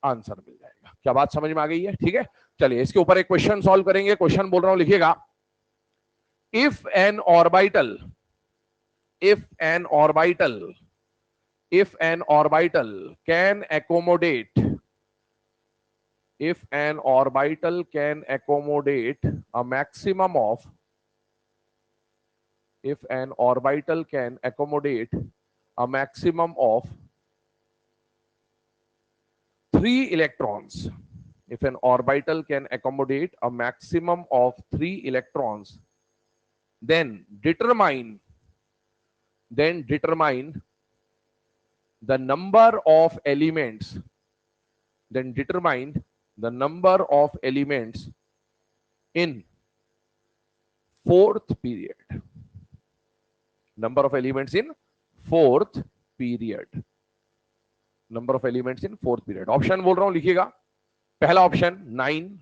आंसर मिल जाएगा। क्या बात समझ में आ गई है? ठीक है, चलिए इसके ऊपर एक क्वेश्चन सॉल्व करेंगे। क्वेश्चन बोल रहा हूं, लिखिएगा। If N orbital, if an orbital, if an orbital can accommodate, if an orbital can accommodate a maximum of, if an orbital can accommodate a maximum of 3 electrons, if an orbital can accommodate a maximum of 3 electrons, then determine the number of elements, then determine the number of elements in fourth period. Number of elements in fourth period. Number of elements in fourth period. Option बोल रहा हूं, लिखिएगा। पहला option 9,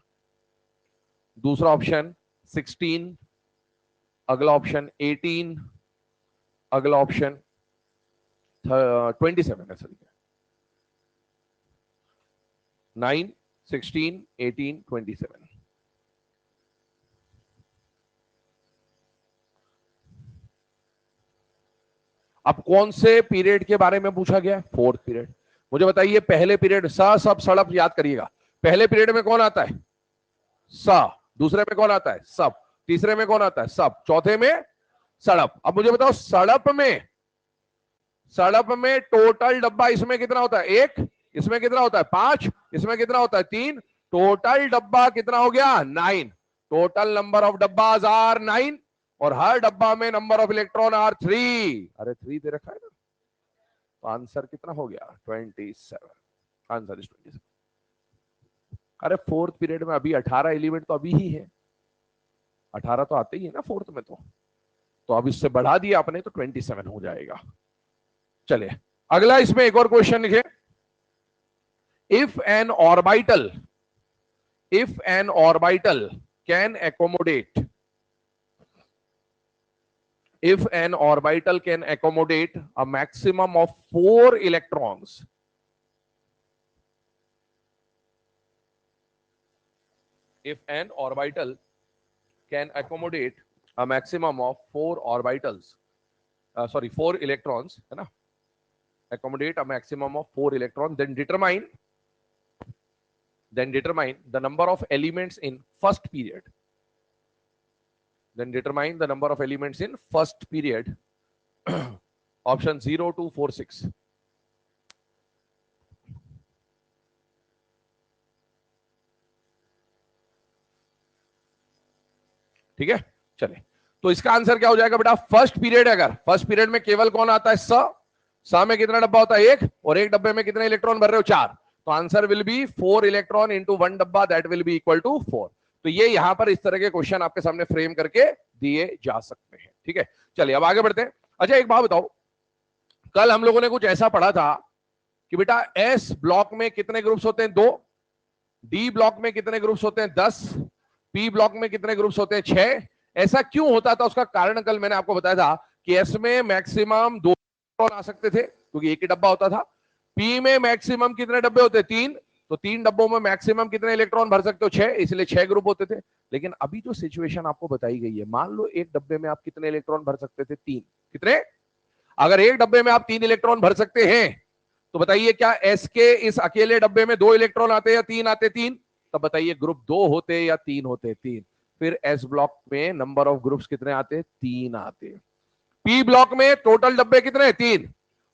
दूसरा option 16, अगला option 18, अगला option 27 है sir. 9, 16, 18, 27। अब कौन से पीरियड के बारे में पूछा गया? Fourth period. मुझे बताइए, पहले पीरियड सा सब सड़प याद करिएगा। पहले पीरियड में कौन आता है? सा। दूसरे में कौन आता है? सब। तीसरे में कौन आता है? सब। चौथे में सड़प। अब मुझे बताओ, सड़प में टोटल डब्बा इसमें कितना होता है? 1। इसमें कितना होता है? 5। इसमें कितना होता है? 3। टोटल डब्बा कितना हो गया? 9। टोटल नंबर ऑफ डब्बाज आर 9 और हर डब्बा में नंबर ऑफ इलेक्ट्रॉन आर 3। अरे 3 दे रखा है ना, तो आंसर कितना हो गया? 27। Answer is 27। अरे फोर्थ पीरियड में अभी 18 एलिमेंट तो अभी ही है। 18 तो आते ही है ना फोर्थ में। तो तो अब इससे बढ़ा दिया आपने तो 27 हो जाएगा। चलिए अगला इसमें एक और क्वेश्चन लिखे। If N orbital can accommodate if an orbital can accommodate a maximum of 4 electrons, if an orbital can accommodate a maximum of 4 orbitals, 4 electrons, है ना, accommodate a maximum of 4 electrons, then determine the number of elements in first period. Then determine the number of elements in first period. Option 0 to 4 6. ठीक है, चलिए तो इसका answer क्या हो जाएगा बेटा? फर्स्ट पीरियड, अगर फर्स्ट पीरियड में केवल कौन आता है? स में कितना डब्बा होता है? एक, और एक डब्बे में कितने इलेक्ट्रॉन भर रहे हो? 4। तो answer will be 4 electron into 1 डब्बा, that will be equal to 4। तो ये यहां पर इस तरह के क्वेश्चन आपके सामने फ्रेम करके दिए जा सकते हैं। ठीक है, चलिए अब आगे बढ़ते हैं। अच्छा एक बात बताओ, कल हम लोगों ने कुछ ऐसा पढ़ा था कि बेटा एस ब्लॉक में कितने ग्रुप्स होते हैं? 2। डी ब्लॉक में कितने ग्रुप्स होते हैं? 10। पी ब्लॉक में कितने ग्रुप्स होते हैं? 6। ऐसा क्यों होता था? उसका कारण कल मैंने आपको बताया था कि एस में मैक्सिमम 2 इलेक्ट्रॉन आ सकते थे क्योंकि एक ही डब्बा होता था। पी में मैक्सिमम कितने डब्बे होते? 3। तो 3 डब्बों में मैक्सिमम कितने इलेक्ट्रॉन भर सकते हो? 6, इसलिए 6 ग्रुप होते थे। लेकिन अभी जो सिचुएशन आपको बताई गई है, मान लो एक डब्बे में आप कितने इलेक्ट्रॉन भर सकते थे? 3। कितने? अगर एक डब्बे में आप 3 इलेक्ट्रॉन भर सकते हैं तो बताइए क्या एस के इस अकेले डब्बे में 2 इलेक्ट्रॉन आते या 3 आते? 3। तब बताइए ग्रुप 2 होते या 3 होते? 3। फिर एस ब्लॉक में नंबर ऑफ ग्रुप्स कितने आते? 3 आते। पी ब्लॉक में टोटल डब्बे कितने? 3।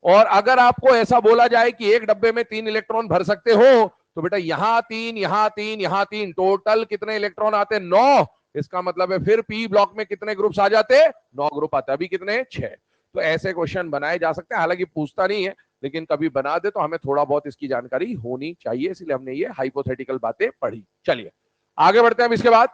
और अगर आपको ऐसा बोला जाए कि एक डब्बे में 3 इलेक्ट्रॉन भर सकते हो तो बेटा यहां 3, यहां 3, यहां 3, टोटल कितने इलेक्ट्रॉन आते? 9। इसका मतलब है फिर पी ब्लॉक में कितने ग्रुप्स आ जाते? 9 ग्रुप आते। अभी कितने? 6। तो ऐसे क्वेश्चन बनाए जा सकते हैं, हालांकि पूछता नहीं है लेकिन कभी बना दे तो हमें थोड़ा बहुत इसकी जानकारी होनी चाहिए, इसलिए हमने ये हाइपोथेटिकल बातें पढ़ी। चलिए आगे बढ़ते हैं। अब इसके बाद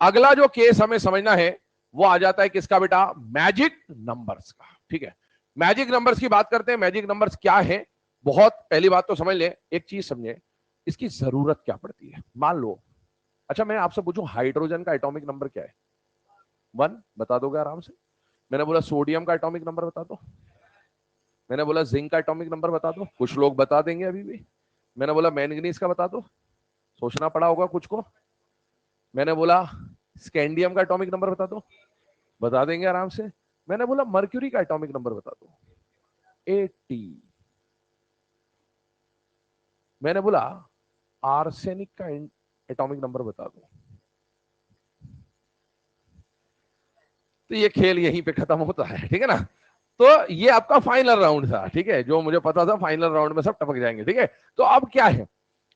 अगला जो केस हमें समझना है वो आ जाता है किसका बेटा? मैजिक नंबर्स का। ठीक है, मैजिक नंबर्स की बात करते हैं। मैजिक नंबर्स क्या है? बहुत पहली बात तो समझ लें, एक चीज समझे, इसकी जरूरत क्या पड़ती है। मान लो, अच्छा मैं आपसे पूछूं हाइड्रोजन का एटॉमिक नंबर क्या है? 1 बता दोगे आराम से? मैंने बोला सोडियम का एटॉमिक नंबर बता दो। मैंने बोला जिंक का एटॉमिक नंबर बता दो। कुछ लोग बता देंगे अभी भी। मैंने बोला मैंगनीज का बता दो, सोचना पड़ा होगा कुछ को। मैंने बोला स्कैंडियम का एटॉमिक नंबर बता देंगे आराम से। मैंने बोला मर्क्यूरी का एटॉमिक नंबर बता दो, 80। मैंने बोला आर्सेनिक का एटॉमिक नंबर बता दो। तो ये खेल यहीं पे खत्म होता है। ठीक है ना, तो ये आपका फाइनल राउंड था। ठीक है, जो मुझे पता था फाइनल राउंड में सब टपक जाएंगे। ठीक है, तो अब क्या है,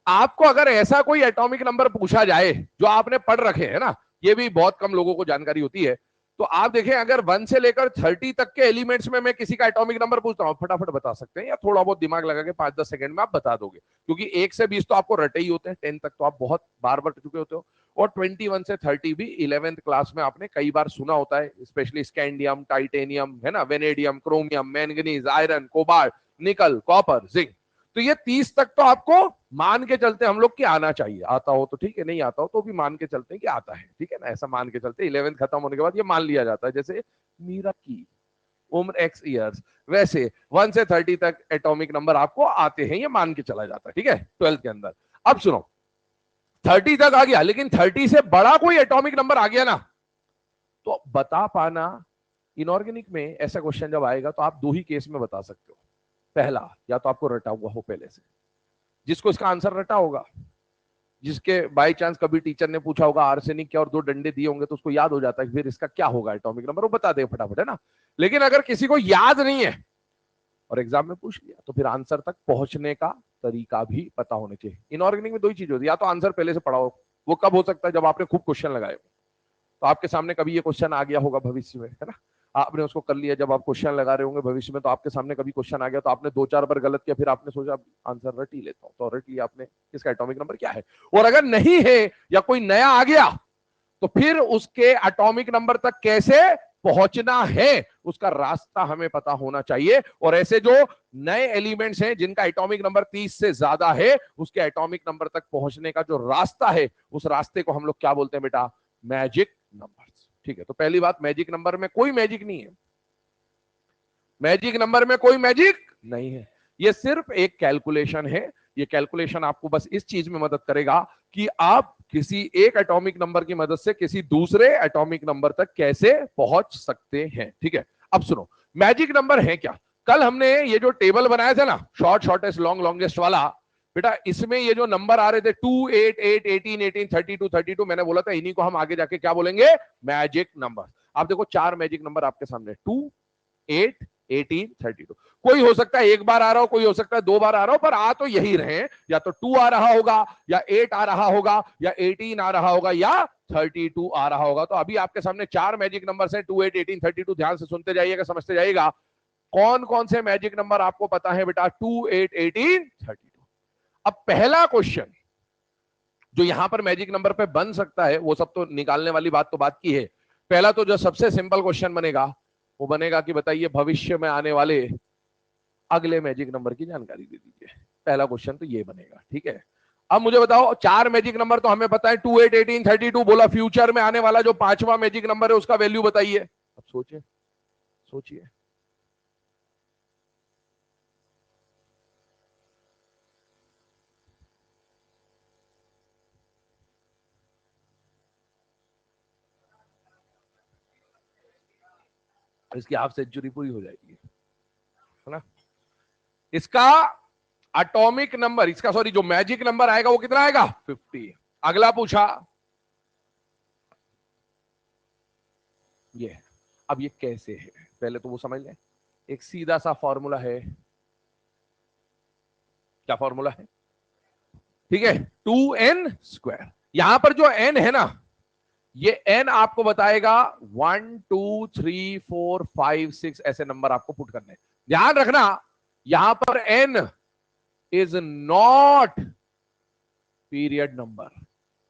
आपको अगर ऐसा कोई एटॉमिक नंबर पूछा जाए जो आपने पढ़ रखे है ना, ये भी बहुत कम लोगों को जानकारी होती है, तो आप देखें अगर 1 से लेकर 30 तक के एलिमेंट्स में मैं किसी का एटॉमिक नंबर पूछता हूं, फटाफट बता सकते हैं या थोड़ा बहुत दिमाग लगा के 5-10 सेकंड में आप बता दोगे, क्योंकि 1 से 20 तो आपको रटे ही होते हैं, 10 तक तो आप बहुत बार बार चुके होते हो, और 21 से 30 भी 11th क्लास में आपने कई बार सुना होता है, स्पेशली स्कैंडियम, टाइटेनियम, है ना, vanadium, chromium, manganese, iron, cobalt, निकल, कॉपर, जिंक। तो ये 30 तक तो आपको मान के चलते हम लोग कि आना चाहिए। आता हो तो ठीक है, नहीं आता हो तो भी मान के चलते हैं कि आता है। ठीक है ना, ऐसा मान के चलते 11th खत्म होने के बाद ये मान लिया जाता है, जैसे मीरा की उम्र x ईयर्स, वैसे 1 से 30 तक एटॉमिक नंबर आपको आते हैं, ये मान के चला जाता है। ठीक है, 12th के अंदर। अब सुनो, 30 तक आ गया, लेकिन 30 से बड़ा कोई एटॉमिक नंबर आ गया ना, तो बता पाना, इनऑर्गेनिक में ऐसा क्वेश्चन जब आएगा तो आप 2 ही केस में बता सकते हो। पहला, या तो आपको रटा हुआ हो पहले से, जिसको इसका आंसर रटा होगा, जिसके बाय चांस कभी टीचर ने पूछा होगा आर्सेनिक क्या और 2 डंडे दिए होंगे तो उसको याद हो जाता है कि फिर इसका क्या होगा एटॉमिक नंबर, वो बता दे फटाफट, है ना। लेकिन अगर किसी को याद नहीं है और एग्जाम में पूछ लिया तो फिर आंसर तक पहुंचने का तरीका भी पता होना चाहिए। इनऑर्गेनिक में 2 ही चीज होती है, या तो आंसर पहले से पढ़ा हो, वो कब हो सकता है जब आपने खूब क्वेश्चन लगाए हो, तो आपके सामने कभी ये क्वेश्चन आ गया होगा भविष्य में, है ना, आपने उसको कर लिया, जब आप क्वेश्चन लगा रहे होंगे भविष्य में तो आपके सामने कभी क्वेश्चन आ गया तो आपने 2-4 बार गलत किया, फिर आपने सोचा आंसर रट ही लेता हूं, तो रट लिया आपने इसका एटॉमिक नंबर क्या है। और अगर नहीं है या कोई नया आ गया तो फिर उसके एटॉमिक नंबर तक कैसे पहुंचना है उसका रास्ता हमें पता होना चाहिए। और ऐसे जो नए एलिमेंट्स हैं जिनका एटॉमिक नंबर 30 से ज्यादा है, उसके एटॉमिक नंबर तक पहुंचने का जो रास्ता है, उस रास्ते को हम लोग क्या बोलते हैं बेटा? Magic numbers. ठीक है, तो पहली बात, मैजिक नंबर में कोई मैजिक नहीं है। मैजिक नंबर में कोई मैजिक नहीं है, ये सिर्फ एक कैलकुलेशन है। ये कैलकुलेशन आपको बस इस चीज में मदद करेगा कि आप किसी एक एटॉमिक नंबर की मदद से किसी दूसरे एटॉमिक नंबर तक कैसे पहुंच सकते हैं। ठीक है, अब सुनो, मैजिक नंबर है क्या? कल हमने ये जो टेबल बनाया था ना, शॉर्ट शॉर्टेस्ट लॉन्ग लॉन्गेस्ट वाला, बेटा इसमें ये जो नंबर आ रहे थे 2 8 8 18 18 32 32, मैंने बोला था इन्हीं को हम आगे जाके क्या बोलेंगे? Magic number. आप देखो 4 मैजिक नंबर आपके सामने, 2 8 18 32। कोई हो सकता है एक बार आ रहा हो, कोई हो सकता है 2 बार आ रहा हो, पर आ तो यही रहे, या तो 2 आ रहा होगा, या 8 आ रहा होगा, या 18 आ रहा होगा, या 32 आ रहा होगा। तो अभी आपके सामने 4 मैजिक नंबर हैं, 2 8 18 32। ध्यान से सुनते जाइएगा, समझते जाइएगा। कौन कौन से मैजिक नंबर आपको पता है बेटा? 2 8 18 32। अब पहला क्वेश्चन जो यहां पर मैजिक नंबर पे बन सकता है, वो सब तो निकालने वाली बात तो बात की है। पहला तो जो सबसे सिंपल क्वेश्चन बनेगा, वो बनेगा कि बताइए भविष्य में आने वाले अगले मैजिक नंबर की जानकारी दे दीजिए। पहला क्वेश्चन तो ये बनेगा। ठीक है, अब मुझे बताओ, 4 मैजिक नंबर तो हमें पता है, 2 8 18 32 बोला। फ्यूचर में आने वाला जो 5वां मैजिक नंबर है उसका वैल्यू बताइए। अब सोचिए, सोचिए। इसकी हाफ सेंचुरी पूरी हो जाएगी, है ना? इसका एटॉमिक नंबर, इसका सॉरी जो मैजिक नंबर आएगा वो कितना आएगा? 50। अगला पूछा ये। अब ये कैसे है पहले तो वो समझ लें। एक सीधा सा फॉर्मूला है। क्या फॉर्मूला है? ठीक है, 2n²। यहां पर जो n है ना, ये n आपको बताएगा 1 2 3 4 5 6 ऐसे नंबर आपको पुट करने। ध्यान रखना, यहां पर n is not period number.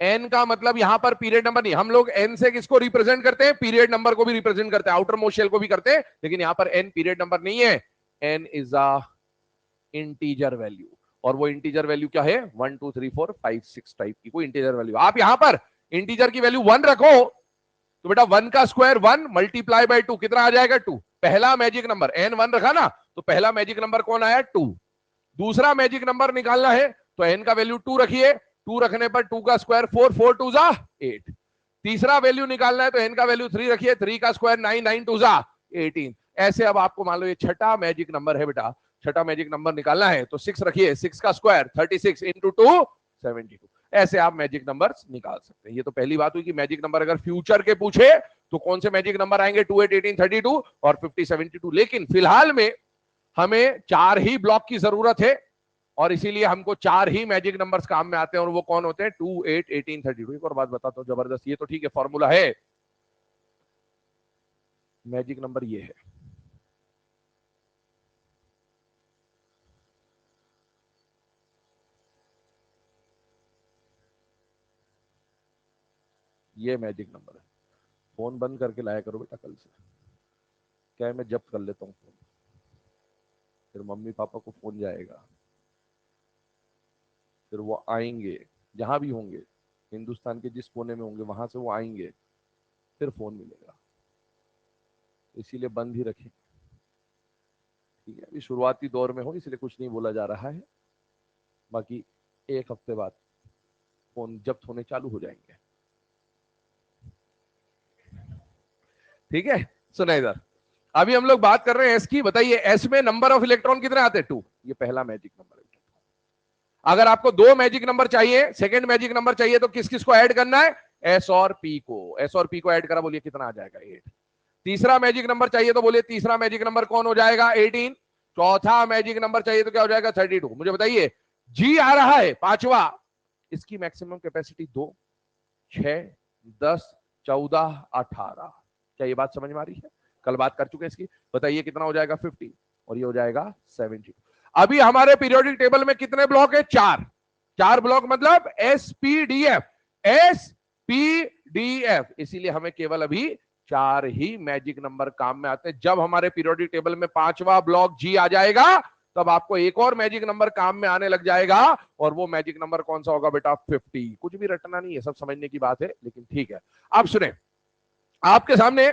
n का मतलब यहां पर पीरियड नंबर नहीं। हम लोग n से किसको रिप्रेजेंट करते हैं? पीरियड नंबर को भी रिप्रेजेंट करते हैं, आउटर मोस्ट शेल को भी करते हैं, लेकिन यहां पर n पीरियड नंबर नहीं है। n is a integer value. और वो इंटीजर वैल्यू क्या है? 1 2 3 4 5 6 टाइप की कोई इंटीजर वैल्यू। आप यहां पर इंटीजर की वैल्यू 1 रखो तो बेटा 1 का स्क्वायर 1 मल्टीप्लाई बाय 2 कितना आ जाएगा? 2। पहला मैजिक नंबर n 1 रखा ना, तो पहला मैजिक नंबर कौन आया? 2। दूसरा मैजिक नंबर निकालना है तो n का वैल्यू 2 रखिए, 2 रखने पर 2 का स्क्वायर 4 4 2 जा 8। तीसरा वैल्यू निकालना है तो n का वैल्यू 3 रखिए, 3 का स्क्वायर 9 9 2 जा 18। ऐसे अब आपको मान लो ये छठा मैजिक नंबर है बेटा, छठा मैजिक नंबर निकालना है तो 6 रखिए, 6 का स्क्वायर 36 इंटू 2 72। ऐसे आप मैजिक नंबर निकाल सकते हैं। ये तो पहली बात हुई कि मैजिक नंबर अगर फ्यूचर के पूछे तो कौन से मैजिक नंबर आएंगे? 2 8 18 32 और 50 72। लेकिन फिलहाल में हमें 4 ही ब्लॉक की जरूरत है और इसीलिए हमको 4 ही मैजिक नंबर्स काम में आते हैं, और वो कौन होते हैं? 2 8 18 32। एक और बात बताता हूं जबरदस्त, ये तो ठीक है फॉर्मूला है, मैजिक नंबर ये है। ये मैजिक नंबर है। फोन बंद करके लाया करो बेटा कल से, क्या है मैं जब्त कर लेता हूँ फोन, फिर मम्मी पापा को फोन जाएगा, फिर वो आएंगे जहां भी होंगे, हिंदुस्तान के जिस कोने में होंगे वहां से वो आएंगे, फिर फोन मिलेगा। इसीलिए बंद ही रखें, ठीक है? अभी शुरुआती दौर में हो इसलिए कुछ नहीं बोला जा रहा है, बाकी एक हफ्ते बाद फोन जब्त होने चालू हो जाएंगे। ठीक है, सुना इधर। अभी हम लोग बात कर रहे हैं एस की। बताइए एस में नंबर ऑफ इलेक्ट्रॉन कितने आते हैं? 2। ये पहला मैजिक नंबर है। अगर आपको 2 मैजिक नंबर चाहिए, सेकंड मैजिक नंबर चाहिए, तो किस किस को ऐड करना है? एस और पी को। एस और पी को ऐड करा, बोलिए कितना आ जाएगा? 8। तीसरा मैजिक नंबर चाहिए तो बोलिए तीसरा मैजिक नंबर कौन हो जाएगा? 18। चौथा मैजिक नंबर चाहिए तो क्या हो जाएगा? 32। मुझे बताइए जी आ रहा है 5वां, इसकी मैक्सिमम कैपेसिटी 2 6 10 14 18। क्या ये बात समझ में आ रही है? कल बात कर चुके हैं इसकी। बताइए कितना हो जाएगा? 50 और ये हो जाएगा 70। अभी हमारे पीरियोडिक टेबल में कितने ब्लॉक है? 4। 4 ब्लॉक मतलब S P D F, S P D F. इसीलिए हमें केवल अभी 4 ही मैजिक नंबर काम में आते हैं। जब हमारे पीरियोडिक टेबल में 5वां ब्लॉक जी आ जाएगा तब आपको एक और मैजिक नंबर काम में आने लग जाएगा, और वो मैजिक नंबर कौन सा होगा बेटा? 50। कुछ भी रटना नहीं है, सब समझने की बात है, लेकिन ठीक है। अब सुने, आपके सामने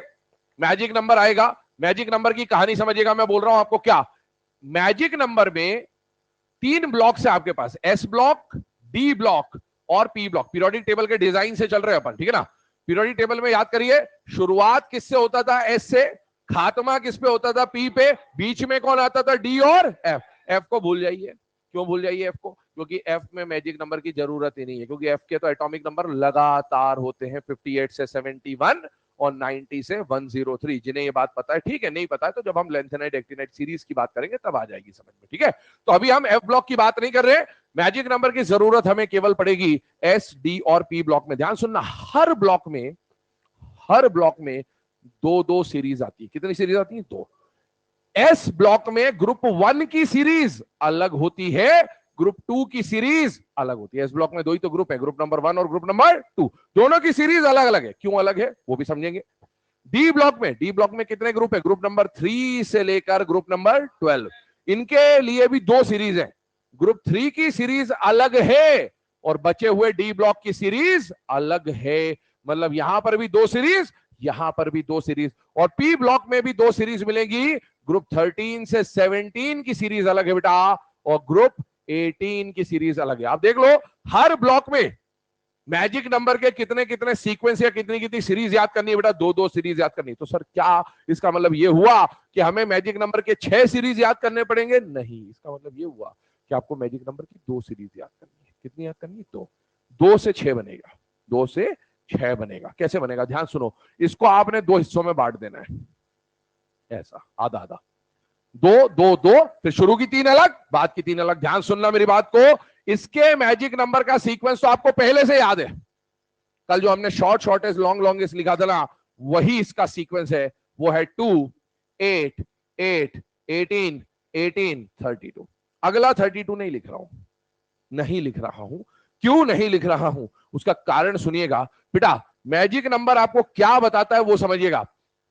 मैजिक नंबर आएगा, मैजिक नंबर की कहानी समझिएगा। मैं बोल रहा हूं आपको क्या, मैजिक नंबर में 3 ब्लॉक है आपके पास, एस ब्लॉक, डी ब्लॉक और पी ब्लॉक। पीरियोडिक टेबल के डिजाइन से चल रहे हैं अपन, ठीक है ना। पीरियोडिक टेबल में याद करिए, शुरुआत किससे होता था? एस से। खात्मा किस पे होता था? पी पे। बीच में कौन आता था? डी और एफ। एफ को भूल जाइए। क्यों भूल जाइए एफ को? क्योंकि एफ में मैजिक नंबर की जरूरत ही नहीं है, क्योंकि एफ के तो एटॉमिक नंबर लगातार होते हैं, 58 से 71 और 90 से 103। जिन्हें ये बात पता है ठीक है, नहीं पता है तो जब हम लेंथेनाइट एक्टिनाइट सीरीज की बात करेंगे तब आ जाएगी समझ में, ठीक है। तो अभी हम एफ ब्लॉक की बात नहीं कर रहे, मैजिक नंबर की जरूरत हमें केवल पड़ेगी एस, डी और पी ब्लॉक में। ध्यान सुनना, हर ब्लॉक में 2-2 सीरीज आती है। कितनी सीरीज आती है? 2। एस ब्लॉक में ग्रुप 1 की सीरीज अलग होती है, ग्रुप 2 की सीरीज अलग होती है। एस ब्लॉक में 2 ही तो ग्रुप है, ग्रुप नंबर 1 और ग्रुप नंबर 2। दोनों की सीरीज अलग अलग है। क्यों अलग है वो भी समझेंगे। डी ब्लॉक में कितने ग्रुप है? ग्रुप नंबर 3 से लेकर ग्रुप नंबर 12। इनके लिए भी 2 सीरीज है। ग्रुप 3 की सीरीज अलग है और बचे हुए डी ब्लॉक की सीरीज अलग है। मतलब यहां पर भी 2 सीरीज, यहां पर भी 2 सीरीज, और पी ब्लॉक में भी 2 सीरीज मिलेंगी। ग्रुप 13 से 17 की सीरीज अलग है बेटा, और ग्रुप 18 की सीरीज अलग है। आप देख लो, हर ब्लॉक में मैजिक नंबर के कितने कितने सीक्वेंस या कितनी कितनी सीरीज याद करनी है बेटा? 2-2 सीरीज याद करनी है। तो सर क्या इसका मतलब ये हुआ कि हमें मैजिक नंबर के 6 सीरीज याद करने पड़ेंगे? नहीं, इसका मतलब ये हुआ कि आपको मैजिक नंबर की 2 सीरीज याद करनी है। कितनी याद करनी है? 2। 2 से 6 बनेगा, 2 से 6 बनेगा। कैसे बनेगा? ध्यान सुनो, इसको आपने 2 हिस्सों में बांट देना है, ऐसा आधा आधा, 2 2 2, फिर शुरू की 3 अलग, बाद की 3 अलग। ध्यान सुनना मेरी बात को, इसके मैजिक नंबर का सीक्वेंस तो आपको पहले से याद है। कल जो हमने शॉर्टेस्ट लॉन्गेस्ट लिखा था ना, वही इसका सीक्वेंस है। वो है 2 8 8 18 18 32। अगला 32 नहीं लिख रहा हूं, नहीं लिख रहा हूं। क्यों नहीं लिख रहा हूं उसका कारण सुनिएगा बेटा। मैजिक नंबर आपको क्या बताता है वो समझिएगा।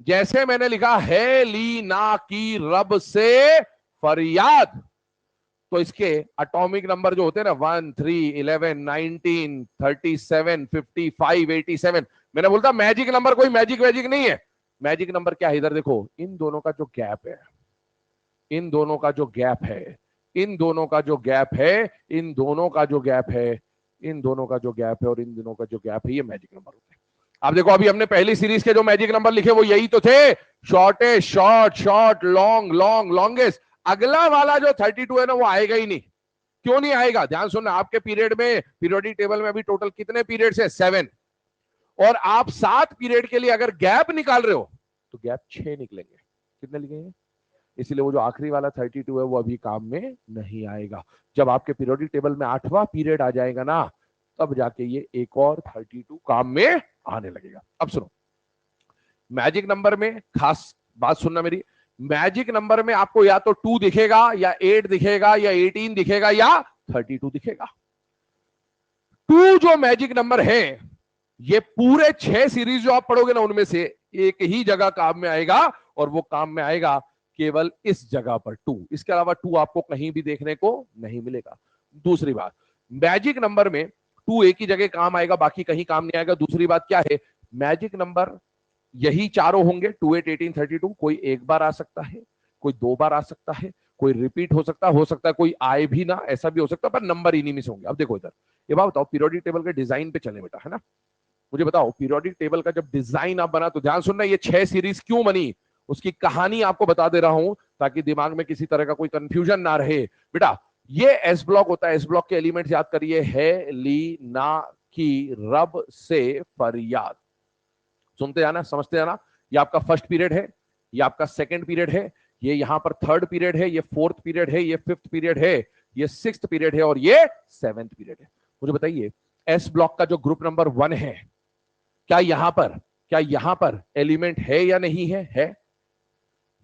जैसे मैंने लिखा है ली ना की रब से फरियाद, तो इसके एटॉमिक नंबर जो होते हैं ना 1 3 11 19 37 55 87, मैंने बोलता मैजिक नंबर कोई मैजिक नहीं है। मैजिक नंबर क्या है? इधर देखो, इन दोनों का जो गैप है, इन दोनों का जो गैप है, इन दोनों का जो गैप है, इन दोनों का जो गैप है, इन दोनों का जो गैप है और इन दोनों का जो गैप है, ये मैजिक नंबर होते हैं। आप देखो, अभी हमने पहली सीरीज के जो मैजिक नंबर लिखे वो यही तो थे, शॉर्टेस्ट, शॉर्ट, लॉन्ग, लॉन्गेस्ट। अगला वाला जो 32 है ना, वो आएगा ही नहीं। क्यों नहीं आएगा? ध्यान सुनना, आपके पीरियड में, पीरियोडिक टेबल में अभी टोटल कितने पीरियड्स है? 7। और आप 7 पीरियड के लिए अगर गैप निकाल रहे हो तो गैप 6 निकलेंगे। कितने लिखेंगे? इसलिए वो जो आखिरी वाला 32 है वो अभी काम में नहीं आएगा। जब आपके पीरियोडिक टेबल में 8वां पीरियड आ जाएगा ना, तब जाके ये एक और 32 काम में आने लगेगा। अब सुनो, मैजिक नंबर में खास बात सुनना मेरी, मैजिक नंबर में आपको या तो 2 दिखेगा, या 8 दिखेगा, या 18 दिखेगा, या 32 दिखेगा। 2 जो मैजिक नंबर है, ये पूरे 6 सीरीज जो आप पढ़ोगे ना, उनमें से एक ही जगह काम में आएगा, और वो काम में आएगा केवल इस जगह पर 2। इसके अलावा 2 आपको कहीं भी देखने को नहीं मिलेगा। दूसरी बात, मैजिक नंबर में 2 एक ही जगह काम आएगा, बाकी कहीं काम नहीं आएगा। दूसरी बात क्या है, मैजिक नंबर यही चारों होंगे, 2 8 18 32। कोई एक बार आ सकता है, कोई 2 बार आ सकता है, कोई रिपीट हो सकता है कोई आए भी ना, ऐसा भी हो सकता है, पर नंबर इन्हीं में से होंगे। अब देखो इधर, ये बात बताओ, पीरियोडिक टेबल के डिजाइन पे चले बेटा, है ना। मुझे बताओ, पीरियोडिक टेबल का जब डिजाइन आप बना, तो ध्यान सुनना, ये 6 सीरीज क्यों बनी उसकी कहानी आपको बता दे रहा हूं, ताकि दिमाग में किसी तरह का कोई कंफ्यूजन ना रहे। बेटा, ये एस ब्लॉक होता है, एस ब्लॉक के एलिमेंट्स याद करिए, है ली ना की रब से फरियाद। सुनते जाना, समझते जाना। ये आपका फर्स्ट पीरियड है, ये आपका सेकंड पीरियड है, ये यहां पर थर्ड पीरियड है, ये फोर्थ पीरियड है, ये फिफ्थ पीरियड है, ये सिक्स्थ पीरियड है, और ये सेवेंथ पीरियड है। मुझे बताइए, एस ब्लॉक का जो ग्रुप नंबर 1 है, क्या यहां पर एलिमेंट है या नहीं है? है।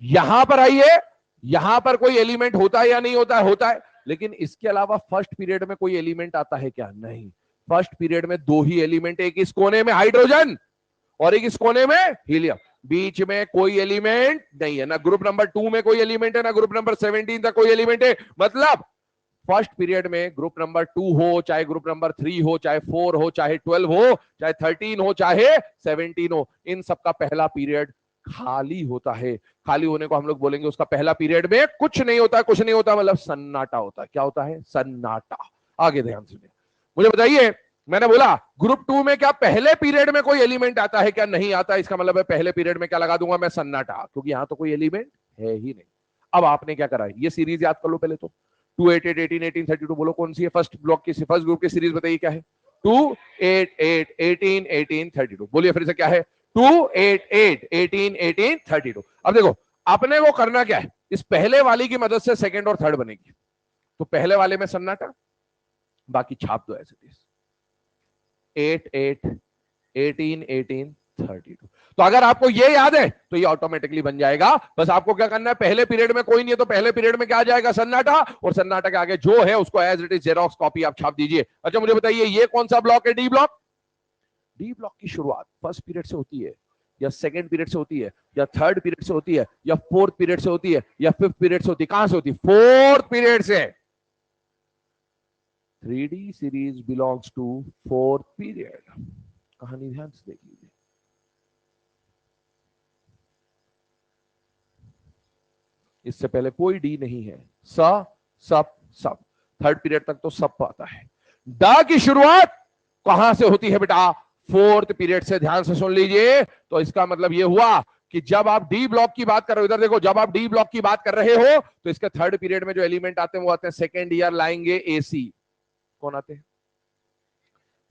यहां पर आइए, यहां पर कोई एलिमेंट होता है या नहीं होता है? होता है। लेकिन इसके अलावा फर्स्ट पीरियड में कोई एलिमेंट आता है क्या? नहीं। फर्स्ट पीरियड में 2 ही एलिमेंट, एक इस कोने में हाइड्रोजन और एक इस कोने में हीलियम। बीच में कोई एलिमेंट नहीं है, ना ग्रुप नंबर 2 में कोई एलिमेंट है, ना ग्रुप नंबर 17 तक कोई एलिमेंट है। मतलब फर्स्ट पीरियड में ग्रुप नंबर 2 हो, चाहे ग्रुप नंबर 3 हो, चाहे 4 हो, चाहे 12 हो, चाहे 13 हो, चाहे 17 हो, इन सबका पहला पीरियड खाली होता है। खाली होने को हम लोग बोलेंगे उसका पहला पीरियड में कुछ नहीं होता, कुछ नहीं होता मतलब सन्नाटा होता है। क्या होता है? सन्नाटा। आगे ध्यान सुनिए, मुझे बताइए, मैंने बोला ग्रुप 2 में क्या पहले पीरियड में कोई एलिमेंट आता है? क्या नहीं आता? इसका मतलब है पहले पीरियड में क्या लगा दूंगा मैं? सन्नाटा, क्योंकि यहां तो कोई एलिमेंट है ही नहीं। अब आपने क्या करा है, ये सीरीज याद कर लो पहले तो। 2 8 8 18 18 32 बोलो कौन सी है? फर्स्ट ब्लॉक की, फर्स्ट ग्रुप की सीरीज बताइए क्या है? 2 8 8 18 18 32। बोलिए फिर से क्या है? 2 8 8 18 18 32। अब देखो अपने को करना क्या है, इस पहले वाली की मदद से सेकंड और थर्ड बनेगी। तो पहले वाले में सन्नाटा, बाकी छाप दो ऐसे 8 8 18 18 32। तो अगर आपको ये याद है तो ये ऑटोमेटिकली बन जाएगा। बस आपको क्या करना है, पहले पीरियड में कोई नहीं है तो पहले पीरियड में क्या आ जाएगा? सन्नाटा। और सन्नाटा के आगे जो है उसको as it is xerox copy आप छाप दीजिए। अच्छा मुझे बताइए ये कौन सा ब्लॉक है? D block. डी ब्लॉक की शुरुआत फर्स्ट पीरियड से होती है, या सेकंड पीरियड से होती है, या थर्ड पीरियड से होती है, या फोर्थ पीरियड से होती है, या फिफ्थ पीरियड से होती है? कहां से होती है? फोर्थ पीरियड से। 3D series belongs to fourth period. कहानी ध्यान से देख लीजिए। इससे पहले कोई डी नहीं है। स सब सब, थर्ड पीरियड तक तो सब आता है। ड की शुरुआत कहां से होती है बेटा? फोर्थ पीरियड से। ध्यान से सुन लीजिए। तो इसका मतलब यह हुआ कि जब आप डी ब्लॉक की बात कर रहे हो, इधर देखो, जब आप डी ब्लॉक की बात कर रहे हो तो इसके थर्ड पीरियड में जो एलिमेंट आते हैं वो आते हैं सेकेंड ईयर लाएंगे एसी। कौन आते हैं?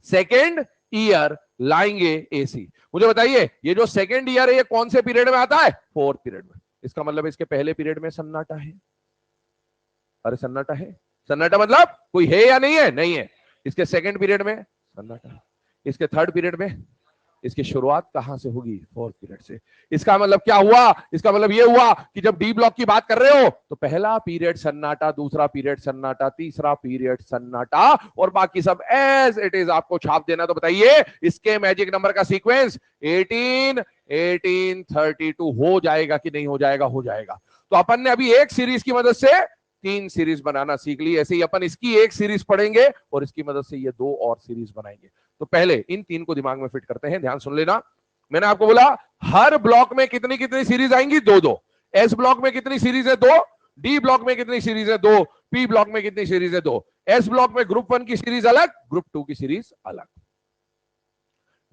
सेकेंड ईयर लाएंगे एसी। मुझे बताइए ये जो सेकेंड ईयर है ये कौन से पीरियड में आता है? फोर्थ पीरियड में। इसका मतलब इसके पहले पीरियड में सन्नाटा है। अरे सन्नाटा है। सन्नाटा मतलब कोई है या नहीं है? नहीं है। इसके सेकंड पीरियड में सन्नाटा है। इसके थर्ड पीरियड में, इसकी शुरुआत कहां से होगी? फोर्थ पीरियड से। इसका मतलब क्या हुआ? इसका मतलब यह हुआ कि जब डी ब्लॉक की बात कर रहे हो तो पहला पीरियड सन्नाटा, दूसरा पीरियड सन्नाटा, तीसरा पीरियड सन्नाटा, और बाकी सब एज इट इज आपको छाप देना। तो बताइए इसके मैजिक नंबर का सीक्वेंस 18 18 32 हो जाएगा कि नहीं हो जाएगा? हो जाएगा। तो अपन ने अभी एक सीरीज की मदद से 3 सीरीज बनाना सीख ली। ऐसे ही अपन इसकी एक सीरीज पढ़ेंगे और इसकी मदद से ये 2 और सीरीज बनाएंगे। तो पहले इन 3 को दिमाग में फिट करते हैं। ध्यान सुन लेना, मैंने आपको बोला हर ब्लॉक में कितनी कितनी सीरीज आएंगी? 2 2। एस ब्लॉक में कितनी सीरीज है? 2। डी ब्लॉक में कितनी सीरीज है? 2। पी ब्लॉक में कितनी सीरीज है? 2। एस ब्लॉक में ग्रुप 1 की सीरीज अलग, ग्रुप 2 की सीरीज अलग।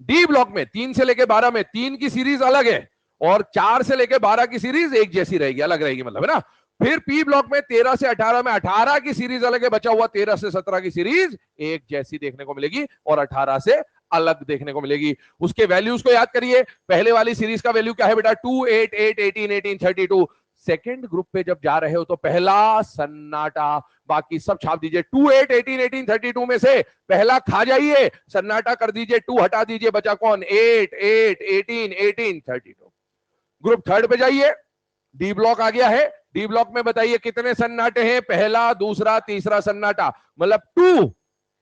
डी ब्लॉक में 3 से लेकर 12 में 3 की सीरीज अलग है, और 4 से लेकर 12 की सीरीज एक जैसी रहेगी, अलग रहेगी, मतलब है ना। फिर पी ब्लॉक में 13 से 18 में 18 की सीरीज अलग है, बचा हुआ 13 से 17 की सीरीज एक जैसी देखने को मिलेगी और 18 से अलग देखने को मिलेगी। उसके वैल्यूज को याद करिए। पहले वाली सीरीज का वैल्यू क्या है बेटा? 2 8 8 18 18 32। सेकेंड ग्रुप पे जब जा रहे हो तो पहला सन्नाटा, बाकी सब छाप दीजिए। 2 8 18 18 32 में से पहला खा जाइए, सन्नाटा कर दीजिए, 2 हटा दीजिए, बचा कौन? 8 8 18 18 32। ग्रुप थर्ड पे जाइए, डी ब्लॉक आ गया है। डी ब्लॉक में बताइए कितने सन्नाटे हैं? पहला, दूसरा, तीसरा सन्नाटा, मतलब 2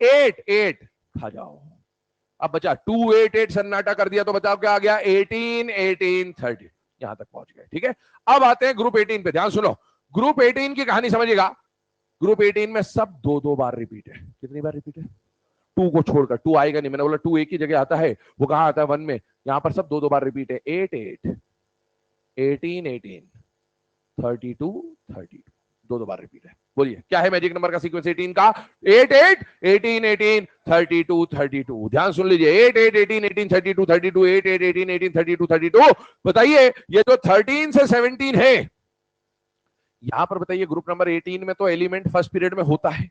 8 8 खा जाओ। अब बचा 2 8 8 सन्नाटा कर दिया तो बताओ क्या आ गया? 18 18 30। यहां तक पहुंच गए, ठीक है। अब आते हैं ग्रुप 18 पे। ध्यान सुनो, ग्रुप 18 की कहानी समझिएगा। ग्रुप 18 में सब 2 2 बार रिपीट है। कितनी बार रिपीट है? 2 को छोड़कर। 2 आएगा नहीं, मैंने बोला 2 एक ही जगह आता है, वो कहां आता है? 1 में। यहां पर सब 2 2 बार रिपीट है। 8 8 18 18 32 32, 2 2 बार रिपीट है। बोलिए क्या है मैजिक नंबर का सीक्वेंस 18 का? 8 8 18 18 32 32। ध्यान सुन लीजिए, 8 8 18 18 32 32, 8 8 18 18 32 32। बताइए ये जो 13 से 17 है, यहां पर बताइए ग्रुप नंबर 18 में तो एलिमेंट फर्स्ट पीरियड में होता है,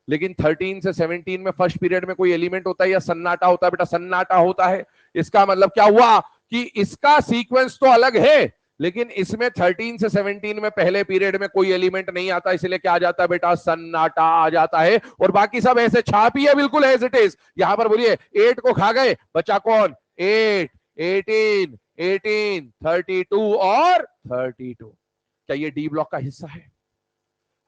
लेकिन 13 से 17 में फर्स्ट पीरियड में कोई एलिमेंट होता है या सन्नाटा होता है? बेटा सन्नाटा होता है। इसका मतलब क्या हुआ कि इसका सीक्वेंस तो अलग है, लेकिन इसमें 13 से 17 में पहले पीरियड में कोई एलिमेंट नहीं आता, इसलिए क्या आ जाता है बेटा? सन्नाटा आ जाता है। और बाकी सब ऐसे छापी है बिल्कुल एज इट इज। यहां पर बोलिए 8 को खा गए, बचा कौन? 8 18 18 32 और 32। क्या ये डी ब्लॉक का हिस्सा है?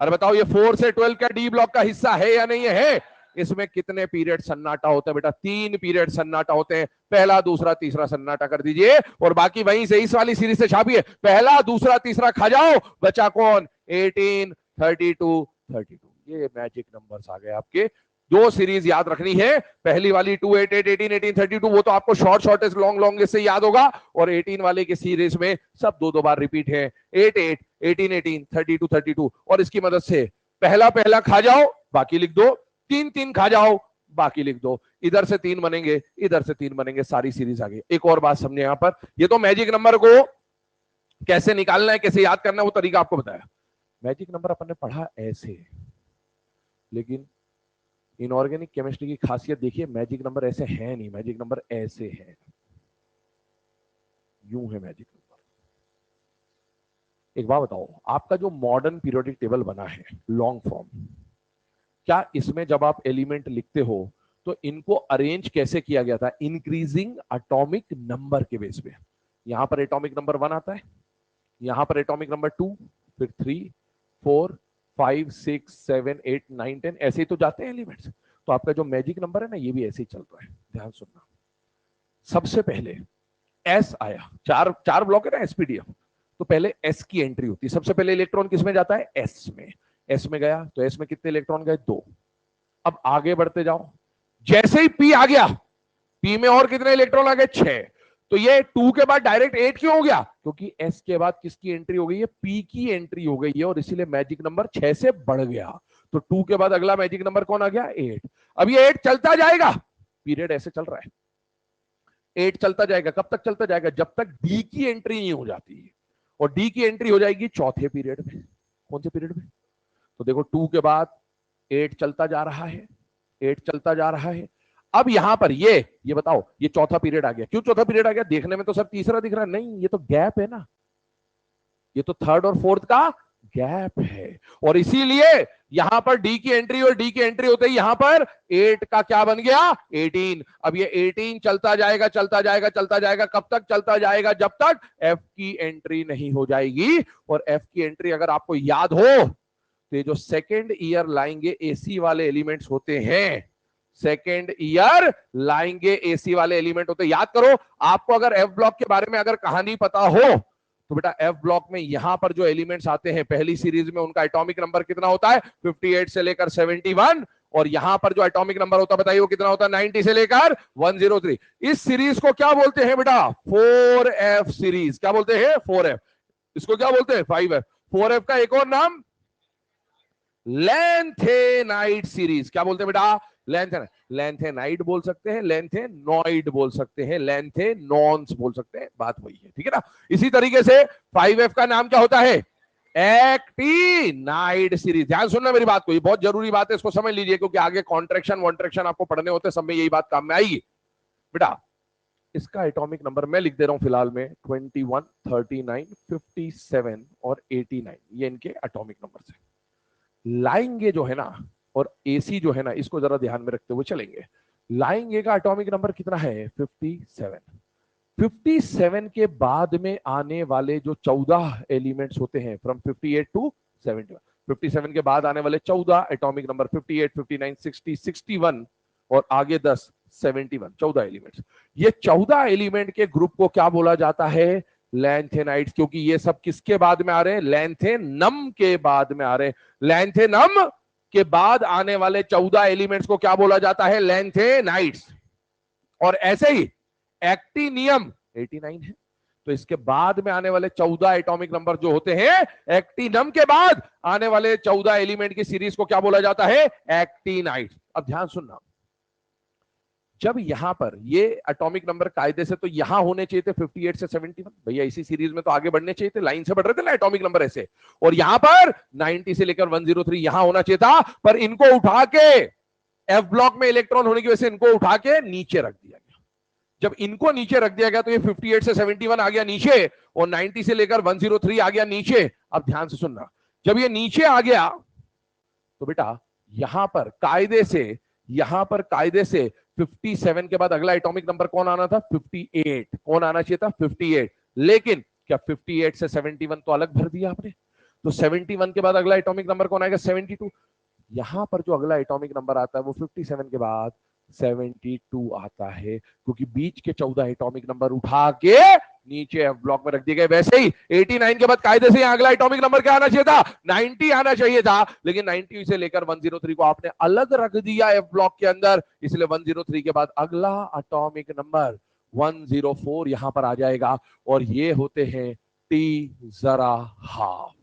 अरे बताओ ये 4 से 12 का डी ब्लॉक का हिस्सा है या नहीं है? इसमें कितने पीरियड सन्नाटा होता है बेटा? 3 पीरियड सन्नाटा होते हैं, पहला दूसरा तीसरा सन्नाटा कर दीजिए और बाकी वहीं से इस वाली सीरीज से छापिए, पहला दूसरा तीसरा खा जाओ, बचा कौन? 18, 32, 32। ये मैजिक नंबर्स आ गए आपके। 2 सीरीज याद रखनी है, पहली वाली 2, 8, 8, 18, 18, 32 वो तो आपको शॉर्टेस्ट लॉन्गेस्ट से याद होगा, और 18 वाले की सीरीज में सब 2 बार रिपीट है, 8, 8, 18, 18, 32, 32, और इसकी मदद से पहला पहला खा जाओ बाकी लिख दो, 3 3 खा जाओ बाकी लिख दो, इधर से 3 बनेंगे इधर से 3 बनेंगे, सारी सीरीज आ गई। एक और बात समझे यहां पर, ये तो मैजिक नंबर को कैसे निकालना है कैसे याद करना है वो तरीका आपको बताया। मैजिक नंबर अपन ने पढ़ा ऐसे, लेकिन इनऑर्गेनिक केमिस्ट्री की खासियत देखिए, मैजिक नंबर ऐसे है नहीं, मैजिक नंबर ऐसे है, यूं है मैजिक नंबर। एक बात बताओ, आपका जो मॉडर्न पीरियोडिक टेबल बना है लॉन्ग फॉर्म, क्या इसमें जब आप एलिमेंट लिखते हो तो इनको अरेंज कैसे किया गया था? इंक्रीजिंग एटॉमिक नंबर के बेस पे। यहां पर एटॉमिक नंबर 1 आता है, यहां पर एटॉमिक नंबर 2, फिर 3, 4, 5, 6, 7, 8, 9, 10, ऐसे ही तो जाते हैं एलिमेंट्स। तो आपका जो मैजिक नंबर है ना, ये भी ऐसे ही चल रहा है। ध्यान सुनना, सबसे पहले एस आया, चार ब्लॉक है ना एसपीडीएफ, तो पहले एस की एंट्री होती है। सबसे पहले इलेक्ट्रॉन किसमें जाता है? एस में। एस में गया तो एस में कितने इलेक्ट्रॉन गए? 2। अब आगे बढ़ते जाओ, जैसे ही पी आ गया, पी में और कितने इलेक्ट्रॉन आ गए? 6। तो ये 2 के बाद डायरेक्ट 8 क्यों हो गया? क्योंकि एस के बाद किसकी एंट्री हो गई है? पी की एंट्री हो गई है, और इसीलिए मैजिक नंबर 6 से बढ़ गया। तो 2 के बाद अगला मैजिक नंबर कौन आ गया? 8। अब ये 8 चलता जाएगा, पीरियड ऐसे चल रहा है, 8 चलता जाएगा। कब तक चलता जाएगा? जब तक डी की एंट्री नहीं हो जाती, और डी की एंट्री हो जाएगी चौथे पीरियड में। कौन से पीरियड में? तो देखो 2 के बाद 8 चलता जा रहा है, 8 चलता जा रहा है। अब यहां पर ये बताओ, ये चौथा पीरियड आ गया। क्यों चौथा पीरियड आ गया? देखने में तो सब तीसरा दिख रहा है, नहीं, ये तो गैप है ना, ये तो थर्ड और फोर्थ का गैप है, और इसीलिए यहां पर डी की एंट्री, और डी की एंट्री होते ही यहां पर 8 का क्या बन गया? 18। अब ये 18 चलता जाएगा चलता जाएगा चलता जाएगा, कब तक चलता जाएगा? जब तक एफ की एंट्री नहीं हो जाएगी। और एफ की एंट्री अगर आपको याद हो तो ये जो सेकेंड ईयर लाएंगे एसी वाले एलिमेंट्स होते हैं, सेकेंड ईयर लाएंगे एसी वाले एलिमेंट होते, याद करो। आपको अगर एफ ब्लॉक के बारे में अगर कहानी पता हो तो बेटा एफ ब्लॉक में यहां पर जो एलिमेंट्स आते हैं पहली सीरीज में, उनका एटॉमिक नंबर कितना होता है? 58 से लेकर 71। और यहां पर जो एटॉमिक नंबर होता है बताइए वो कितना होता है? 90 से लेकर 103। इस सीरीज को क्या बोलते हैं बेटा? 4F series. क्या बोलते हैं? 4F। इसको क्या बोलते हैं? 5F। 4F का एक और नाम लेंथेनाइड सीरीज। क्या बोलते हैं बेटा? लेंथेनाइड बोल सकते हैं, लेंथेनॉइड बोल सकते हैं, लेंथेनॉन्स बोल सकते हैं, बात वही है, ठीक है ना। इसी तरीके से 5F का नाम क्या होता है? Actinide series. ध्यान सुनना मेरी बात को, ये बहुत जरूरी बात है, इसको समझ लीजिए, क्योंकि आगे कॉन्ट्रैक्शन वॉन्ट्रैक्शन आपको पढ़ने होते सब में यही बात काम में आएगी बेटा। इसका एटॉमिक नंबर मैं लिख दे रहा हूं फिलहाल में 21, 39, 57 और 89, ये इनके एटॉमिक नंबर है। लाएंगे जो है ना, और एसी जो है ना, इसको जरा ध्यान में रखते हुए चलेंगे। लाएंगे का एटॉमिक नंबर कितना है? 57। 57 के बाद में आने वाले जो 14 एलिमेंट्स होते हैं, फ्रॉम 58 टू 71, 57 के बाद आने वाले 14 एटॉमिक नंबर 58, 59, 60, 61 और आगे 10, 71, 14 एलिमेंट्स। ये 14 एलिमेंट के ग्रुप को क्या बोला जाता है? लैंथेनाइड्स। क्योंकि ये सब किसके बाद में आ रहे हैं? लैंथेनम के बाद में आ रहे हैं। लैंथेनम के बाद आने वाले 14 एलिमेंट्स को क्या बोला जाता है? लैंथेनाइड्स। और ऐसे ही एक्टिनियम 89 है, तो इसके बाद में आने वाले 14 एटॉमिक नंबर जो होते हैं, एक्टिनम के बाद आने वाले 14 एलिमेंट की सीरीज को क्या बोला जाता है? एक्टिनाइड्स। अब ध्यान सुनना, जब यहां पर ये एटॉमिक नंबर कायदे से तो यहां होने चाहिए थे 58 से 71, भैया इसी सीरीज में तो आगे बढ़ने चाहिए थे, लाइन से बढ़ रहे थे ना एटॉमिक नंबर ऐसे, और यहां पर 90 से लेकर 103 यहां होना चाहिए था, पर इनको उठा के एफ ब्लॉक में इलेक्ट्रॉन होने की वजह से इनको उठा के नीचे रख दिया गया। जब इनको नीचे रख दिया गया तो ये 58 से 71 आ गया नीचे, और 90 से लेकर 103 आ गया नीचे। अब ध्यान से सुनना, जब ये नीचे आ गया तो बेटा यहां पर कायदे से 57 के बाद अगला एटॉमिक नंबर कौन आना था? 58। कौन आना चाहिए था? 58। लेकिन क्या 58 से 71 तो अलग भर दिया आपने, तो 71 के बाद अगला एटॉमिक नंबर कौन आएगा? 72। यहां पर जो अगला एटॉमिक नंबर आता है वो 57 के बाद 72 आता है, क्योंकि बीच के 14 एटॉमिक नंबर उठा के नीचे एफ ब्लॉक में रख दिए गए। वैसे ही 89 के बाद कायदे से अगला एटॉमिक नंबर क्या आना चाहिए था, 90 आना चाहिए था, लेकिन 90 से लेकर 103 को आपने अलग रख दिया एफ ब्लॉक के अंदर, इसलिए 103 के बाद अगला एटॉमिक नंबर 104 यहां पर आ जाएगा, और ये होते हैं टी जरा हाफ।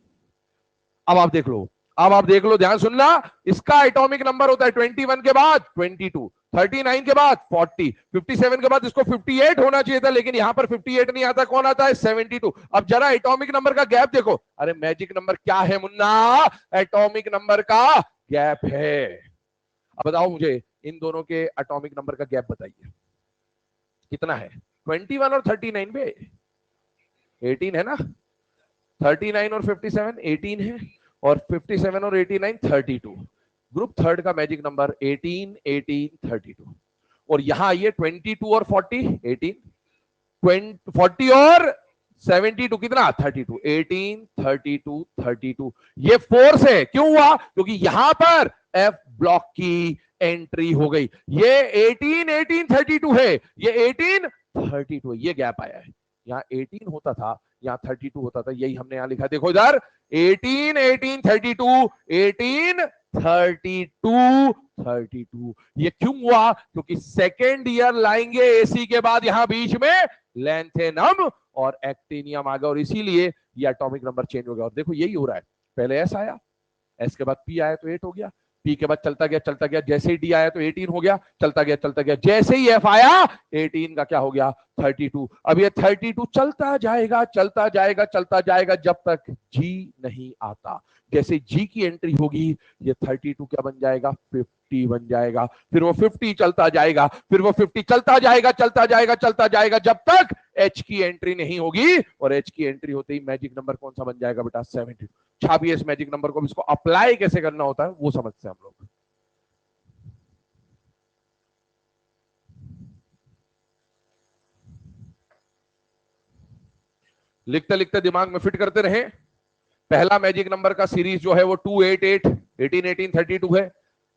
अब आप देख लो, अब आप देख लो, ध्यान सुनना, इसका एटॉमिक नंबर होता है 21 के बाद 22, 39 के बाद 40, 57 के बाद इसको 58 होना चाहिए था, लेकिन यहां पर 58 नहीं आता, कौन आता है 72। अब जरा एटॉमिक नंबर का गैप देखो, अरे मैजिक नंबर क्या है मुन्ना, एटॉमिक नंबर का गैप है। अब बताओ मुझे इन दोनों के एटॉमिक नंबर का गैप बताइए कितना है, 21 और 39 पे 18 है ना, 39 और 57 18 है, और 57 और 89 32। ग्रुप थर्ड का मैजिक नंबर 18 18 32। और यहां आइए 22 और 40 18, 40 और 72 कितना 32, 18 32 32। ये फोर्स है, क्यों हुआ, क्योंकि यहां पर एफ ब्लॉक की एंट्री हो गई। ये 18 18 32 है, ये 18 32 है, ये गैप आया है। यहाँ 18 होता था, यहाँ 32 होता था, यही हमने यहां लिखा, देखो इधर 18 18 32, 18 32 32। ये क्यों हुआ, क्योंकि सेकेंड ईयर लाएंगे एसी के बाद यहां बीच में लैंथेनम और एक्टिनियम आ गया, और इसीलिए ये एटॉमिक नंबर चेंज हो गया। और देखो यही हो रहा है, पहले एस आया, एस के बाद पी आया तो 8 हो गया, पी के बाद चलता गया, जैसे ही डी आया तो 18 हो गया, चलता गया, जैसे ही एफ आया 18 का क्या हो गया 32। अब ये 32 चलता जाएगा जब तक जी नहीं आता। जैसे जी की एंट्री होगी, ये 32 क्या बन जाएगा 50 बन जाएगा, फिर वो 50 चलता जाएगा, फिर वो 50 चलता जाएगा जब तक एच की एंट्री नहीं होगी, और एच की एंट्री होते ही मैजिक नंबर कौन सा बन जाएगा बेटा 72। छापिए इस मैजिक नंबर को, इसको अप्लाई कैसे करना होता है वो समझते हैं हम लोग। लिखते लिखते दिमाग में फिट करते रहे। पहला मैजिक नंबर का सीरीज जो है वो 288 18 18 32 है।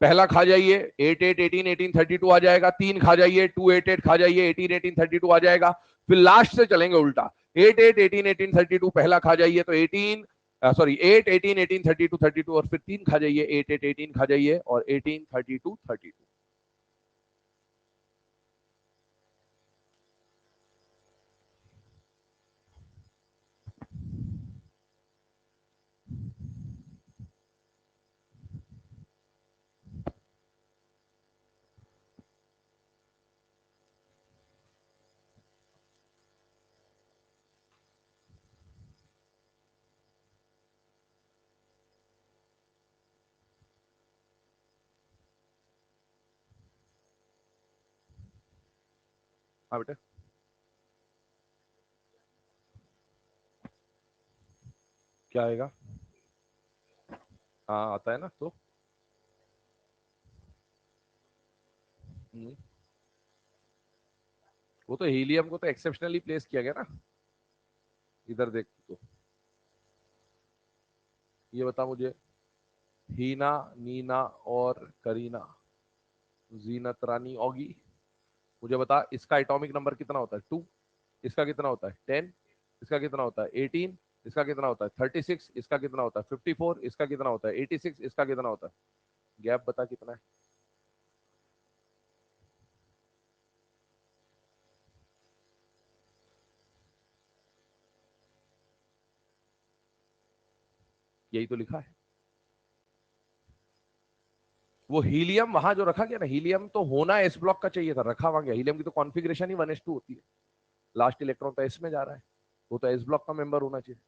पहला खा जाइए 88 18 18 32 आ जाएगा, 3 खा जाइए 288 खा जाइए 18 18 32 आ जाएगा, फिर लास्ट से चलेंगे उल्टा, 88 18 18 32 पहला खा जाइए तो 18 सॉरी 8 18 18 32 32, और फिर 3 खा जाइए 8 8 18 खा जाइए और 18 32 32। हाँ बेटा, क्या आएगा, हाँ आता है ना तो वो तो हीलियम को तो एक्सेप्शनली प्लेस किया गया ना। इधर देख तो, ये बता मुझे, हीना नीना और करीना, जीनत रानी ओगी, मुझे बता इसका एटॉमिक नंबर कितना होता है 2, इसका कितना होता है 10, इसका कितना होता है 18, इसका कितना होता है 36, इसका कितना होता है 54, इसका कितना होता है 86, इसका कितना होता है, गैप बता कितना है। यही तो लिखा है। वो हीलियम वहां जो रखा गया ना, हीलियम तो होना एस ब्लॉक का चाहिए था, रखा वहां गया, हीलियम की तो कॉन्फ़िगरेशन ही 1s2 होती है, लास्ट इलेक्ट्रॉन तो एस में जा रहा है, वो तो एस ब्लॉक का मेंबर होना चाहिए।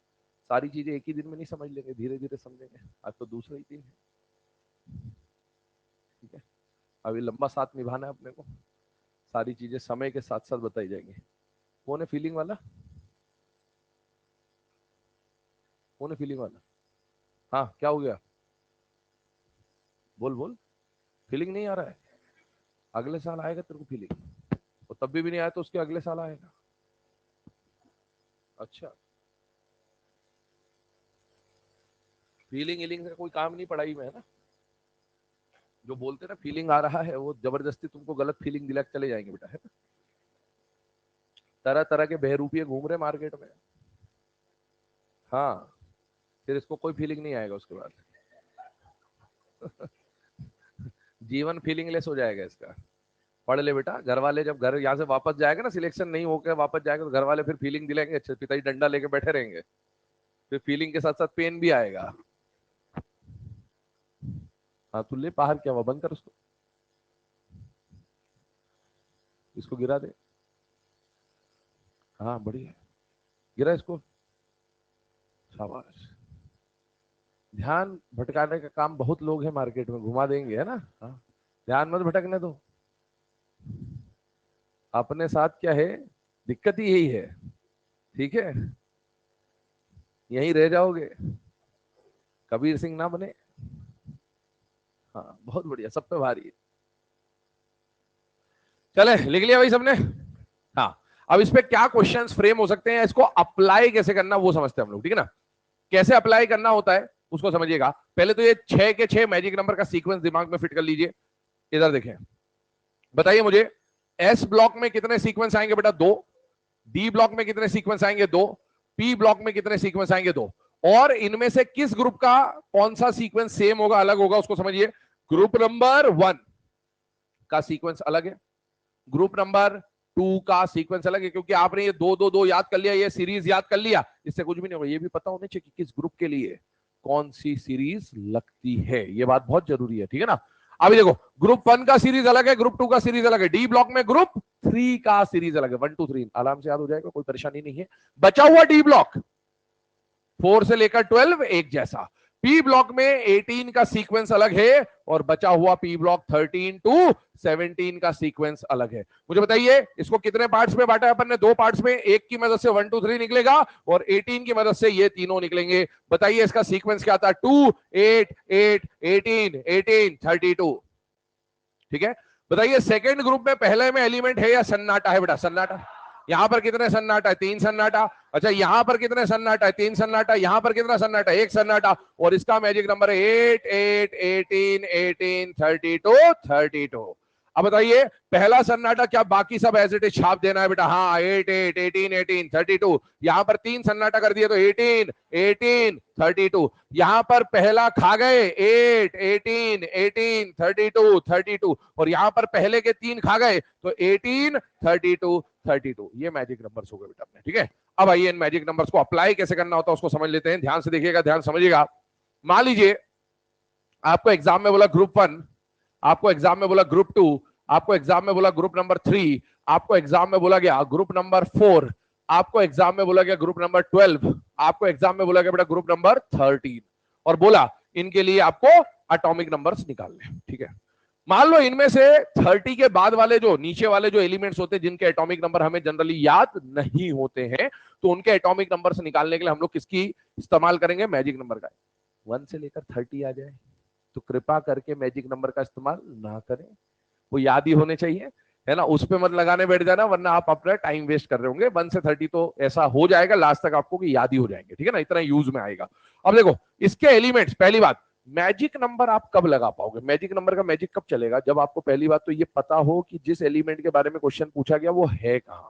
सारी चीजें एक ही दिन में नहीं समझ लेंगे, धीरे धीरे समझेंगे, आज तो दूसरा ही दिन है। ठीक है, अभी लंबा साथ निभाना है अपने को, सारी चीजें समय के साथ साथ बताई जाएंगी। कौन है फीलिंग वाला, कौन है फीलिंग वाला, हाँ क्या हो गया, बोल बोल, फीलिंग नहीं आ रहा है, अगले साल आएगा तेरे को फीलिंग, और तब भी नहीं आया तो उसके अगले साल आएगा। अच्छा, फीलिंग हीलिंग से कोई काम नहीं पढ़ाई में है ना, जो बोलते ना फीलिंग आ रहा है, वो जबरदस्ती तुमको गलत फीलिंग दिला के चले जाएंगे बेटा, है ना। तरह तरह के बहरूपिये घूम रहे मार्केट में। हाँ, फिर इसको कोई फीलिंग नहीं आएगा उसके बाद। जीवन फीलिंगलेस हो जाएगा इसका। पढ़ ले बेटा, घर वाले जब घर यहाँ से वापस जाएगा ना, सिलेक्शन नहीं होकर वापस जाएगा, तो घर वाले फिर फीलिंग दिलाएंगे, अच्छा पिताजी डंडा लेके बैठे रहेंगे, फिर फीलिंग के साथ साथ पेन भी आएगा। हाँ तू ले बाहर, क्या हुआ, बंद कर उसको, इसको गिरा दे। हाँ बढ़िया, गिरा इसको, शाबाश। ध्यान भटकाने का काम बहुत लोग हैं मार्केट में, घुमा देंगे, है ना। हाँ, ध्यान मत भटकने दो। अपने साथ क्या है, दिक्कत ही यही है, ठीक है, यहीं रह जाओगे, कबीर सिंह ना बने। हाँ बहुत बढ़िया, सब पे भारी है। चले, लिख लिया भाई सबने। हाँ, अब इस पे क्या क्वेश्चंस फ्रेम हो सकते हैं, इसको अप्लाई कैसे करना वो समझते हैं हम लोग, ठीक है ना। कैसे अप्लाई करना होता है उसको समझिएगा। पहले तो ये 6 के 6 मैजिक नंबर का सीक्वेंस दिमाग में फिट कर लीजिए। इधर देखें, बताइए मुझे, एस ब्लॉक में कितने सीक्वेंस आएंगे बेटा, 2। डी ब्लॉक में कितने सीक्वेंस आएंगे, 2। पी ब्लॉक में कितने सीक्वेंस आएंगे, 2। और इनमें से किस ग्रुप का कौन सा सीक्वेंस सेम होगा, अलग होगा, उसको समझिए। ग्रुप नंबर 1 का सीक्वेंस अलग है, ग्रुप नंबर 2 का सीक्वेंस अलग है, क्योंकि आपने ये 2 2 2 याद कर लिया, ये सीरीज याद कर लिया, इससे कुछ भी नहीं होगा। ये भी पता होना चाहिए कि किस ग्रुप के लिए कौन सी सीरीज लगती है, ये बात बहुत जरूरी है, ठीक है ना। अभी देखो, ग्रुप 1 का सीरीज अलग है, ग्रुप 2 का सीरीज अलग है, डी ब्लॉक में ग्रुप 3 का सीरीज अलग है। 1 2 3 आराम से याद हो जाएगा, कोई परेशानी नहीं है। बचा हुआ डी ब्लॉक 4 से लेकर 12 एक जैसा। पी ब्लॉक में 18 का सीक्वेंस अलग है, और बचा हुआ पी ब्लॉक 13 टू 17 का सीक्वेंस अलग है। मुझे बताइए, इसको कितने पार्ट्स में बांटा है अपन ने, 2 पार्ट्स में। एक की मदद से 1 2 3 निकलेगा, और 18 की मदद से ये तीनों निकलेंगे। बताइए इसका सीक्वेंस क्या था, 2 8 8 18 18 32। ठीक है, बताइए सेकेंड ग्रुप में पहले में एलिमेंट है या सन्नाटा है बेटा, सन्नाटा। यहां पर कितने सन्नाटा है, 3 सन्नाटा। अच्छा, यहां पर कितने सन्नाटा है, 3 सन्नाटा। यहां पर कितना सन्नाटा, 1 सन्नाटा। और इसका मैजिक नंबर है 8 8 18 18 32 32। अब बताइए, पहला सन्नाटा क्या बाकी सब एज इट इज छाप देना है बेटा, हाँ 8 8 18 18 32। यहां पर 3 सन्नाटा कर दिया तो 18 18 32। यहां पर पहला खा गए 8 18 18 32 32, और यहां पर पहले के 3 खा गए तो 18 32 32। ये मैजिक नंबर्स हो गए बेटा अपने, ठीक है। अब आइए इन मैजिक नंबर्स को अप्लाई कैसे करना होता है उसको समझ लेते हैं। ध्यान से देखिएगा, ध्यान समझिएगा। मान लीजिए आपको एग्जाम में बोला ग्रुप 1, आपको एग्जाम में बोला ग्रुप 2, आपको एग्जाम में बोला ग्रुप नंबर 3, आपको एग्जाम में बोला गया ग्रुप नंबर 4, आपको एग्जाम में बोला गया ग्रुप नंबर 12, आपको एग्जाम में बोला गया बेटा ग्रुप नंबर 13, और बोला इनके लिए आपको एटॉमिक नंबर्स निकालने, ठीक है। मान लो इनमें से 30 के बाद वाले जो नीचे वाले जो एलिमेंट्स होते हैं जिनके एटॉमिक नंबर हमें जनरली याद नहीं होते हैं, तो उनके एटॉमिक नंबर्स निकालने के लिए हम लोग किसकी इस्तेमाल करेंगे, मैजिक नंबर का। 1 से लेकर 30 आ जाए तो कृपा करके मैजिक नंबर का इस्तेमाल ना करें, वो याद ही होने चाहिए, है ना। उस पे मत लगाने बैठ जाना, वरना आप अपना टाइम वेस्ट कर रहे होंगे। 1 से 30 तो ऐसा हो जाएगा लास्ट तक आपको कि याद ही हो जाएंगे, ठीक है ना, इतना यूज में आएगा। अब देखो इसके एलिमेंट्स, पहली बात, मैजिक नंबर आप कब लगा पाओगे, मैजिक नंबर का मैजिक कब चलेगा, जब आपको पहली बात तो ये पता हो कि जिस एलिमेंट के बारे में क्वेश्चन पूछा गया वो है कहां।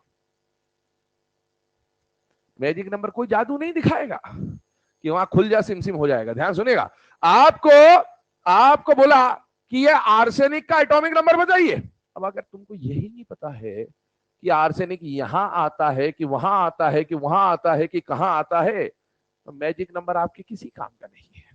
मैजिक नंबर कोई जादू नहीं दिखाएगा कि वहां खुल जा सिम सिम हो जाएगा। ध्यान सुनेगा, आपको आपको बोला कि ये आर्सेनिक का एटॉमिक नंबर बताइए। अब अगर तुमको यही नहीं पता है कि आर्सेनिक यहां आता है कि वहां आता है कि वहां आता है कि कहां आता है, तो मैजिक नंबर आपके किसी काम का नहीं है।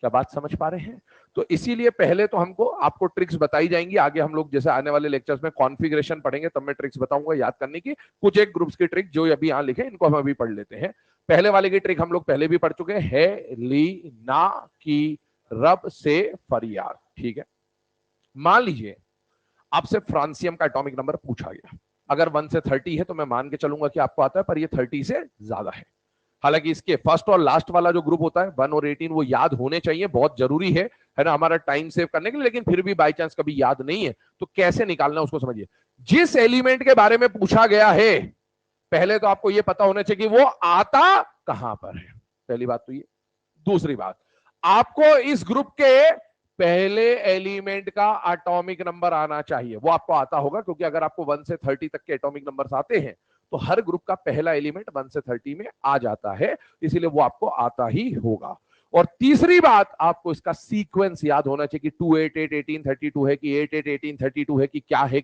क्या बात समझ पा रहे हैं। तो इसीलिए पहले तो हमको आपको ट्रिक्स बताई जाएंगी, आगे हम लोग जैसे आने वाले लेक्चर्स में कॉन्फ़िगरेशन पढ़ेंगे तब मैं ट्रिक्स बताऊंगा याद करने की। कुछ एक ग्रुप्स की ट्रिक जो अभी यहां लिखे इनको हम अभी पढ़ लेते हैं। पहले वाले की ट्रिक हम लोग पहले भी पढ़ चुके हैं, है ली ना की रब से फरियाद, ठीक है। मान लीजिए आपसे फ्रांसियम का एटॉमिक नंबर पूछा गया, अगर 1 से 30 है तो मैं मान के चलूंगा कि आपको आता है, पर ये 30 से ज्यादा है। हालांकि इसके फर्स्ट और लास्ट वाला जो ग्रुप होता है 1 और 18 वो याद होने चाहिए, बहुत जरूरी है ना, हमारा टाइम सेव करने के लिए। लेकिन फिर भी बाई चांस कभी याद नहीं है तो कैसे निकालना उसको समझिए। जिस एलिमेंट के बारे में पूछा गया है पहले तो आपको यह पता होना चाहिए कि वो आता कहां पर है, पहली बात तो ये। दूसरी बात, आपको इस ग्रुप के पहले एलिमेंट का एटॉमिक नंबर आना चाहिए। वो आपको आता होगा क्योंकि अगर आपको 1 से 30 तक के एटॉमिक नंबर्स आते हैं तो हर ग्रुप का पहला एलिमेंट 1 से 30 में आ जाता है, इसीलिए वो आपको आता ही होगा। और तीसरी बात, आपको इसका सीक्वेंस याद होना चाहिए कि 2 8 8 18 32 है कि 8 8 18 32 है कि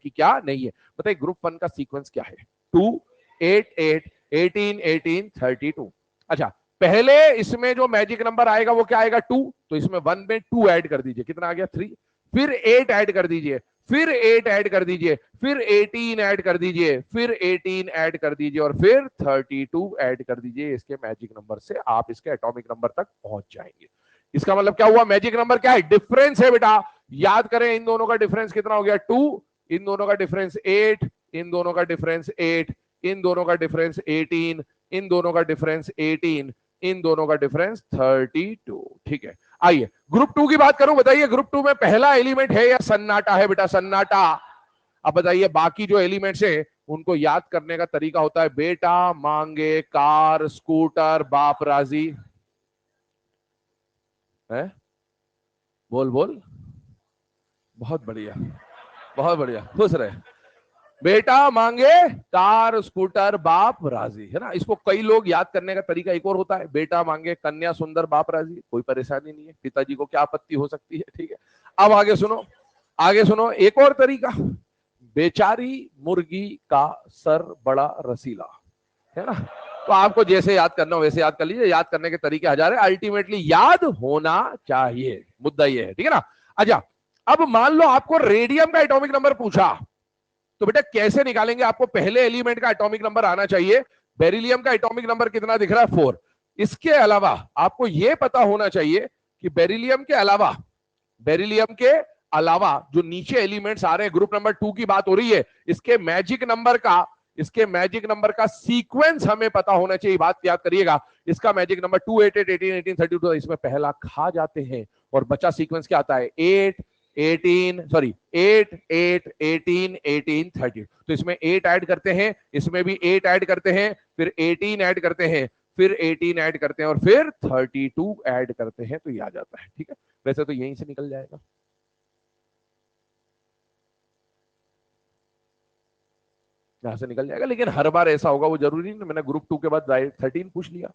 क्या नहीं है। बताइए ग्रुप 1 का सीक्वेंस क्या है? 2 8 8 18 18 32। अच्छा, पहले इसमें जो मैजिक नंबर आएगा वो क्या आएगा? 2। तो इसमें 1 में 2 ऐड कर दीजिए, कितना आ गया? 3। फिर 8 ऐड कर दीजिए, फिर 8 ऐड कर दीजिए, फिर 18 ऐड कर दीजिए, फिर 18 ऐड कर दीजिए और फिर 32 ऐड कर दीजिए। इसके मैजिक नंबर से आप इसके एटॉमिक नंबर तक पहुंच जाएंगे। इसका मतलब क्या हुआ? मैजिक नंबर क्या है? डिफरेंस है बेटा। याद करें इन दोनों का डिफरेंस कितना हो गया? 2। इन दोनों का डिफरेंस 8, इन दोनों का डिफरेंस 8, इन दोनों का डिफरेंस 18, इन दोनों का डिफरेंस 18, इन दोनों का डिफरेंस 32। ठीक है, आइए ग्रुप 2 की बात करूं। बताइए ग्रुप 2 में पहला एलिमेंट है या सन्नाटा है? बेटा सन्नाटा। अब बताइए बाकी जो एलिमेंट्स है उनको याद करने का तरीका होता है बेटा मांगे कार स्कूटर बाप राजी है। बोल बोल, बहुत बढ़िया, बहुत बढ़िया, खुश रहे। बेटा मांगे कार स्कूटर बाप राजी, है ना। इसको कई लोग याद करने का तरीका एक और होता है, बेटा मांगे कन्या सुंदर बाप राजी। कोई परेशानी नहीं है, पिताजी को क्या आपत्ति हो सकती है? ठीक है, अब आगे सुनो, आगे सुनो एक और तरीका। बेचारी मुर्गी का सर बड़ा रसीला, है ना। तो आपको जैसे याद करना हो वैसे याद कर लीजिए। याद करने के तरीके हजार है, अल्टीमेटली याद होना चाहिए, मुद्दा ये है, ठीक है ना। अच्छा, अब मान लो आपको रेडियम का एटॉमिक नंबर पूछा, तो बेटा कैसे निकालेंगे? आपको पहले एलिमेंट का एटॉमिक नंबर आना चाहिए। बेरिलियम का एटॉमिक नंबर कितना दिख रहा है? 4। इसके अलावा आपको यह पता होना चाहिए कि बेरिलियम के अलावा, बेरिलियम के अलावा जो नीचे एलिमेंट्स आ रहे हैं, ग्रुप नंबर 2 की बात हो रही है, इसके मैजिक नंबर का, इसके मैजिक नंबर का सीक्वेंस हमें पता होना चाहिए। बात याद करिएगा, इसका मैजिक नंबर 2 8 8 18 18 32, इसमें पहला खा जाते हैं और बचा सीक्वेंस क्या आता है? 8 18 सॉरी 8 8 18 18 30। तो इसमें 8 ऐड करते हैं, इसमें भी 8 ऐड करते हैं, फिर 18 ऐड करते हैं, फिर 18 ऐड करते हैं और फिर 32 ऐड करते हैं, तो ये आ जाता है। ठीक है, वैसे तो यहीं से निकल जाएगा, यहां से निकल जाएगा, लेकिन हर बार ऐसा होगा वो जरूरी नहीं। मैंने ग्रुप 2 के बाद 13 पूछ लिया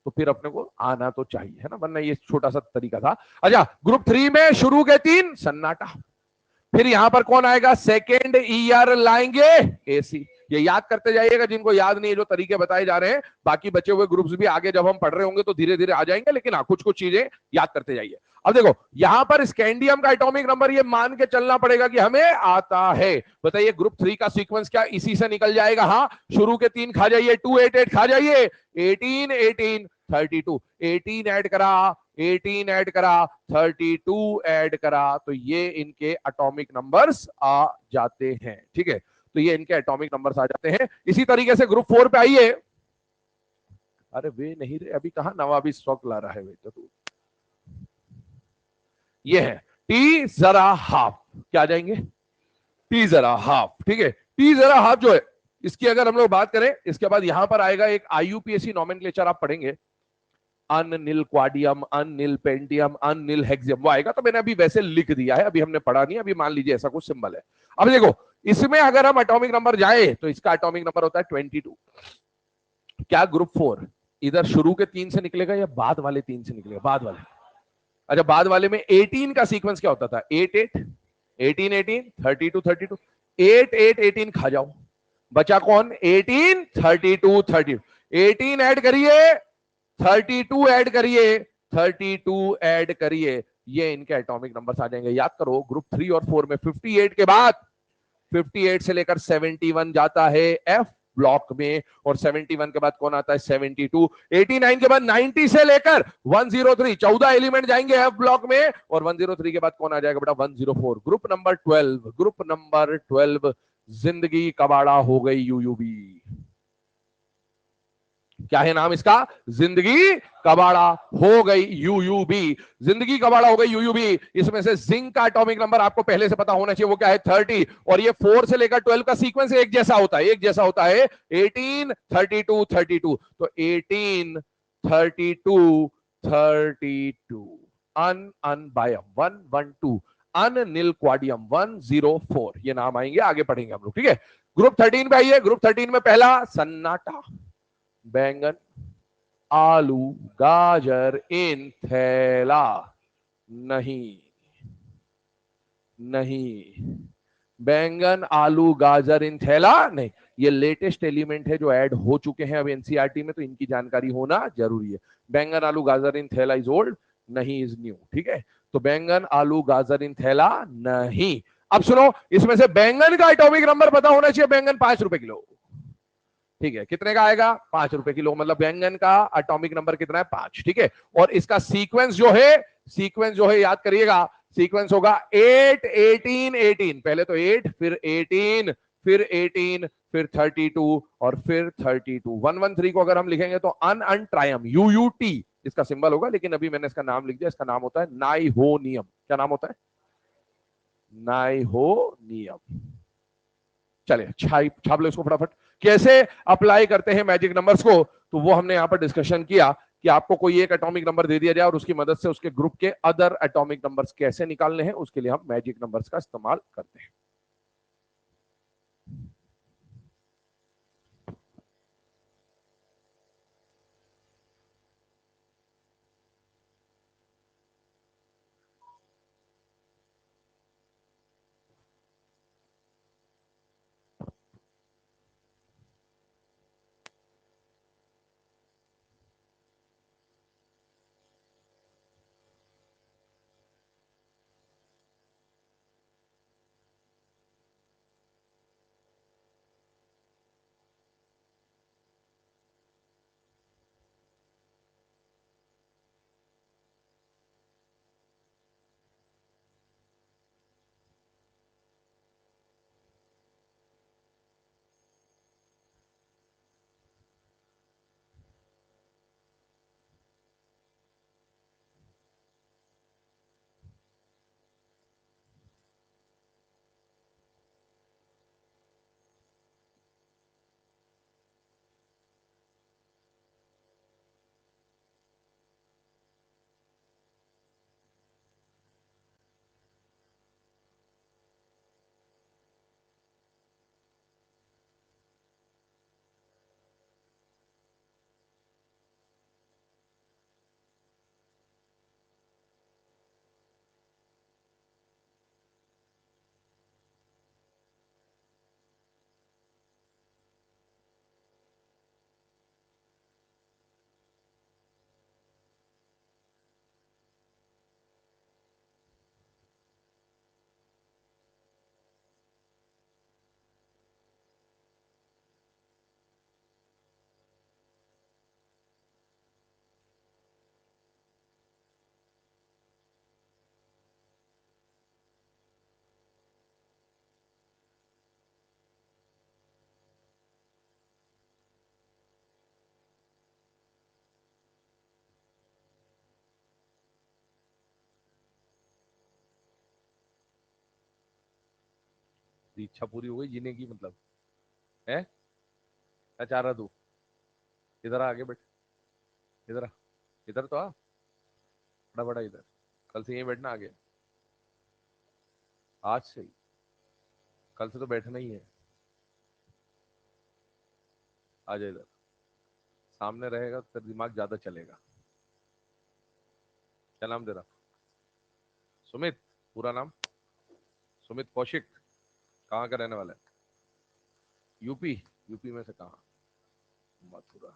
तो फिर अपने को आना तो चाहिए, है ना, वरना ये छोटा सा तरीका था। अच्छा, ग्रुप 3 में शुरू के 3 सन्नाटा, फिर यहां पर कौन आएगा? सेकेंड ईयर लाएंगे एसी। ये याद करते जाइएगा, जिनको याद नहीं है जो तरीके बताए जा रहे हैं। बाकी बचे हुए ग्रुप्स भी आगे जब हम पढ़ रहे होंगे तो धीरे धीरे आ जाएंगे, लेकिन हाँ कुछ कुछ चीजें याद करते जाइए। अब देखो यहां पर स्कैंडियम का एटॉमिक नंबर ये मान के चलना पड़ेगा कि हमें आता है। बताइए ग्रुप 3 का सीक्वेंस क्या इसी से निकल जाएगा? हाँ, शुरू के 3 खा जाइए, 2 8 8 खा जाइए, 18 18 32, 18 ऐड करा, 18 ऐड करा, 32 ऐड करा, तो ये इनके एटॉमिक नंबर्स आ जाते हैं। ठीक है, तो ये इनके एटॉमिक नंबर्स आ जाते हैं। इसी तरीके से ग्रुप 4 पे आइए। अरे वे नहीं रे, अभी कहा नवाबी स्टॉक ला रहा है वे तो। ये है टी जरा हाफ, क्या आ जाएंगे? टी जरा हाफ। ठीक है, टी जरा हाफ जो है इसकी अगर हम लोग बात करें, इसके बाद यहां पर आएगा एक आईयूपीएसी नॉमेनक्लेचर आप पढ़ेंगे, अननिल क्वाडियम, अननिल पेंटियम, अननिल हेक्सियम, वो आएगा। तो मैंने अभी वैसे लिख दिया है, अभी हमने पढ़ा नहीं, अभी मान लीजिए ऐसा कुछ सिंबल है। अब देखो इसमें अगर हम एटॉमिक नंबर जाए तो इसका एटॉमिक नंबर होता है 22। क्या ग्रुप 4 इधर शुरू के 3 से निकलेगा या बाद वाले 3 से निकलेगा? बाद वाले। अच्छा, बाद वाले में 18 का सीक्वेंस क्या होता था? 8 8 18 18 32 32, 8 8 18 खा जाओ, बचा कौन? 18 32 30, 18 ऐड करिए, 32 ऐड करिए, 32 ऐड करिए, ये इनके एटॉमिक नंबर्स आ जाएंगे। याद करो ग्रुप 3 और 4 में 58 के बाद 58 से लेकर 71 जाता है एफ ब्लॉक में, और 71 के बाद कौन आता है? 72। 89 के बाद 90 से लेकर 103, 14 एलिमेंट जाएंगे एफ ब्लॉक में, और 103 के बाद कौन आ जाएगा बेटा? 104। ग्रुप नंबर 12, ग्रुप नंबर 12 जिंदगी कबाड़ा हो गई यूयूबी। क्या है नाम इसका? जिंदगी कबाड़ा हो गई यूयूबी। जिंदगी कबाड़ा हो गई यूयूबी। इसमें से जिंक का एटॉमिक नंबर आपको पहले से पता होना चाहिए, वो क्या है? 30। और ये 4 से लेकर 12 का सीक्वेंस एक जैसा होता है, एक जैसा होता है, 18 32 32। तो 18 32 32। अन अनबायम 112, अनिल क्वाडियम 104, ये नाम आएंगे, आगे पढ़ेंगे हम लोग, ठीक है। ग्रुप 13 पे आइए। ग्रुप 13 में पहला सन्नाटा, बैंगन, आलू, गाजर इन थैला, नहीं नहीं, बैंगन आलू गाजर इन थैला नहीं। ये लेटेस्ट एलिमेंट है जो ऐड हो चुके हैं अब एनसीईआरटी में, तो इनकी जानकारी होना जरूरी है। बैंगन आलू गाजर इन थैला इज ओल्ड, नहीं इज न्यू, ठीक है। तो बैंगन आलू गाजर इन थैला नहीं। अब सुनो, इसमें से बैंगन का एटॉमिक नंबर पता होना चाहिए। बैंगन 5 रुपए किलो, ठीक है। कितने का आएगा? 5 रुपए किलो, मतलब बैंगन का एटॉमिक नंबर कितना है? 5, ठीक है। और इसका सीक्वेंस जो है याद करिएगा, सीक्वेंस होगा 8 18 18, पहले तो 8 फिर 18 फिर 18 फिर 32 और फिर 32। 113 को अगर हम लिखेंगे तो अन अन ट्रायम, यूयूटी इसका सिंबल होगा, लेकिन अभी मैंने इसका नाम लिख दिया। इसका नाम होता है नाइहोनियम। क्या नाम होता है? नाइहोनियम। चलिए छाप लो इसको फटाफट। कैसे अप्लाई करते हैं मैजिक नंबर्स को, तो वो हमने यहां पर डिस्कशन किया कि आपको कोई एक एटॉमिक नंबर दे दिया जाए और उसकी मदद से उसके ग्रुप के अदर एटॉमिक नंबर्स कैसे निकालने हैं, उसके लिए हम मैजिक नंबर्स का इस्तेमाल करते हैं। इच्छा पूरी हो गई जीने की, मतलब है। क्या चाह रहा तू? इधर आ, आगे बैठ, इधर आ, इधर तो आ, बड़ा बड़ा इधर। कल से यहीं बैठना आगे, आज से ही, कल से तो बैठना ही है। आ जा इधर, सामने रहेगा तो तेरा दिमाग ज्यादा चलेगा। क्या नाम तेरा? सुमित, पूरा नाम? सुमित कौशिक। कहाँ का रहने वाला है? यूपी? यूपी में से कहाँ? मथुरा।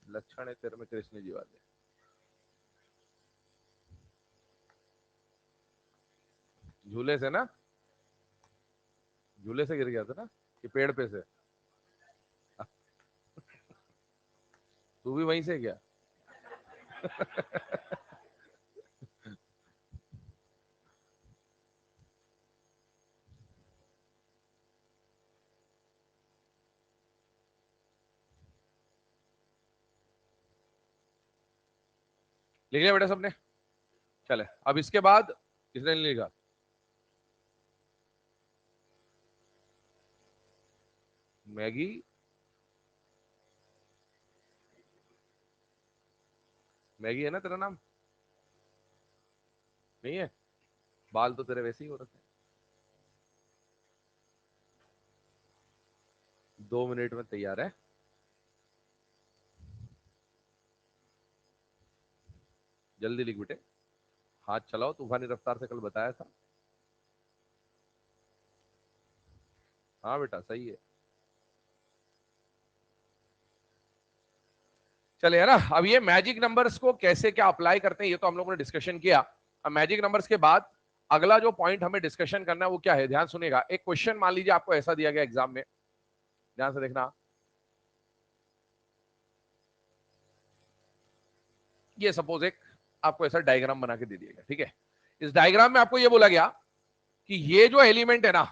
लक्षण है तेरे में कृष्ण जी वाले। झूले से ना, झूले से गिर गया था ना, कि पेड़ पे से? तू भी वहीं से गया? लिख लिया बेटा सबने? चले, अब इसके बाद किसने नहीं लिखा? मैगी, मैगी है ना तेरा नाम? नहीं है? बाल तो तेरे वैसे ही हो रखे हैं। 2 मिनट में तैयार है। जल्दी लिख बेटे, हाथ चलाओ, तूफानी रफ्तार से कल बताया था। हाँ बेटा सही है। चलिए, है ना। अब ये मैजिक नंबर्स को कैसे क्या अप्लाई करते हैं ये तो हम लोगों ने डिस्कशन किया। अब मैजिक नंबर्स के बाद अगला जो पॉइंट हमें डिस्कशन करना है वो क्या है, ध्यान सुनिएगा। एक क्वेश्चन मान लीजिए आपको ऐसा दिया गया एग्जाम में, ध्यान से देखना। ये सपोज एक आपको ऐसा डायग्राम बना के दे दिया गया, ठीक है। इस डायग्राम में आपको ये बोला गया कि ये जो एलिमेंट है ना,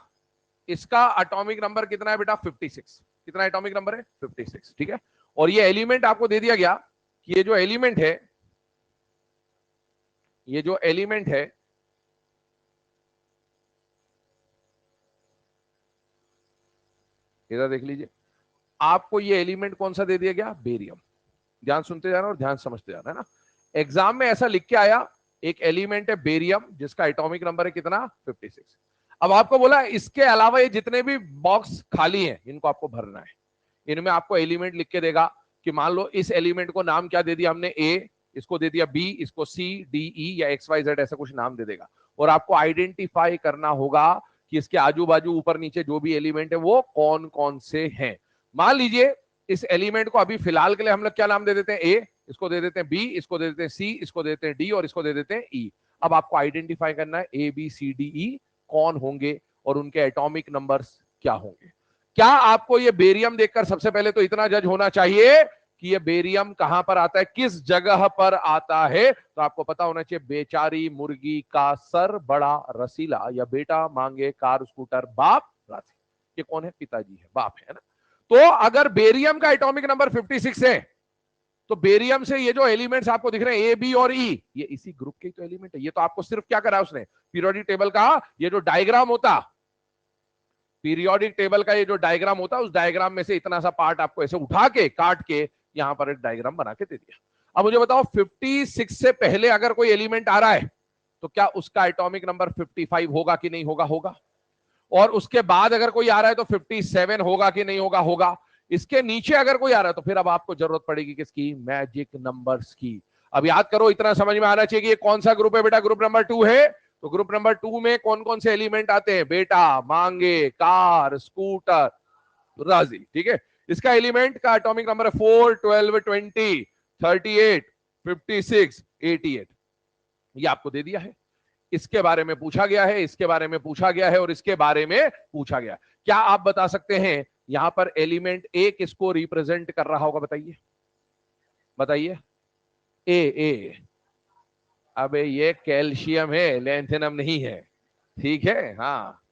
इसका एटॉमिक नंबर कितना है बेटा? 56। कितना एटॉमिक नंबर है? 56, ठीक है। और ये एलिमेंट आपको दे दिया गया कि ये जो एलिमेंट है, ये जो एलिमेंट है इधर देख लीजिए, आपको ये एलिमेंट कौन सा दे दिया गया? बेरियम। ध्यान सुनते जाना और ध्यान समझते जाना, है ना। एग्जाम में ऐसा लिख के आया, एक एलिमेंट है बेरियम जिसका एटॉमिक नंबर है कितना? 56। अब आपको बोला इसके अलावा ये जितने भी बॉक्स खाली हैं इनको आपको भरना है। इनमें आपको एलिमेंट लिख के देगा कि मान लो इस एलिमेंट को नाम क्या दे दिया हमने? ए, इसको दे दिया बी, इसको सी डी ई या एक्स वाई जेड ऐसा कुछ नाम दे देगा। और आपको आइडेंटिफाई करना होगा कि इसके आजू बाजू ऊपर नीचे जो भी एलिमेंट है वो कौन कौन से हैं। मान लीजिए इस एलिमेंट को अभी फिलहाल के लिए हम लोग क्या नाम दे देते हैं? ए, इसको दे देते हैं बी, इसको दे देते हैं सी, इसको दे देते हैं डी और इसको दे देते हैं ई। अब आपको आइडेंटिफाई करना है ए बी सी डी ई कौन होंगे और उनके एटॉमिक नंबर्स क्या होंगे। क्या आपको ये बेरियम देखकर सबसे पहले तो इतना जज होना चाहिए कि ये बेरियम कहां पर आता है, किस जगह पर आता है? तो आपको पता होना चाहिए, बेचारी मुर्गी का सर बड़ा रसीला, या बेटा मांगे कार स्कूटर बाप राजी। ये कौन है? पिताजी है, बाप है ना। तो अगर बेरियम का एटॉमिक नंबर 56 है तो बेरियम से ये जो एलिमेंट्स आपको दिख रहे हैं ए बी और ई, ये इसी ग्रुप के तो एलिमेंट है। ये तो आपको सिर्फ क्या करा उसने? पीरियोडिक टेबल का ये जो डायग्राम होता, पीरियोडिक टेबल का ये जो डायग्राम होता है उस डायग्राम में से इतना सा पार्ट आपको ऐसे उठा के काट के यहां पर एक डायग्राम बना के दे दिया। अब मुझे बताओ 56 से पहले अगर कोई एलिमेंट आ रहा है तो क्या उसका एटॉमिक नंबर 55 होगा कि नहीं होगा? होगा। और उसके बाद अगर कोई आ रहा है तो 57 होगा कि नहीं होगा? होगा। इसके नीचे अगर कोई आ रहा है तो फिर अब आपको जरूरत पड़ेगी किसकी? मैजिक नंबर्स की। अब याद करो, इतना समझ में आना चाहिए कि ये कौन सा ग्रुप है बेटा? ग्रुप नंबर 2 है। तो ग्रुप नंबर 2 में कौन कौन से एलिमेंट आते हैं बेटा? मांगे, कार, स्कूटर, राजी, ठीक है। इसका एलिमेंट का एटॉमिक नंबर है 4, 12, 20, 38, 56, 88। ये आपको दे दिया है। इसके बारे में पूछा गया है, इसके बारे में पूछा गया है और इसके बारे में पूछा गया। क्या आप बता सकते हैं यहां पर एलिमेंट ए किसको रिप्रेजेंट कर रहा होगा? बताइए, बताइए। ए, ए। अबे ये कैल्शियम है, लेंथेनम नहीं है, ठीक है। हाँ,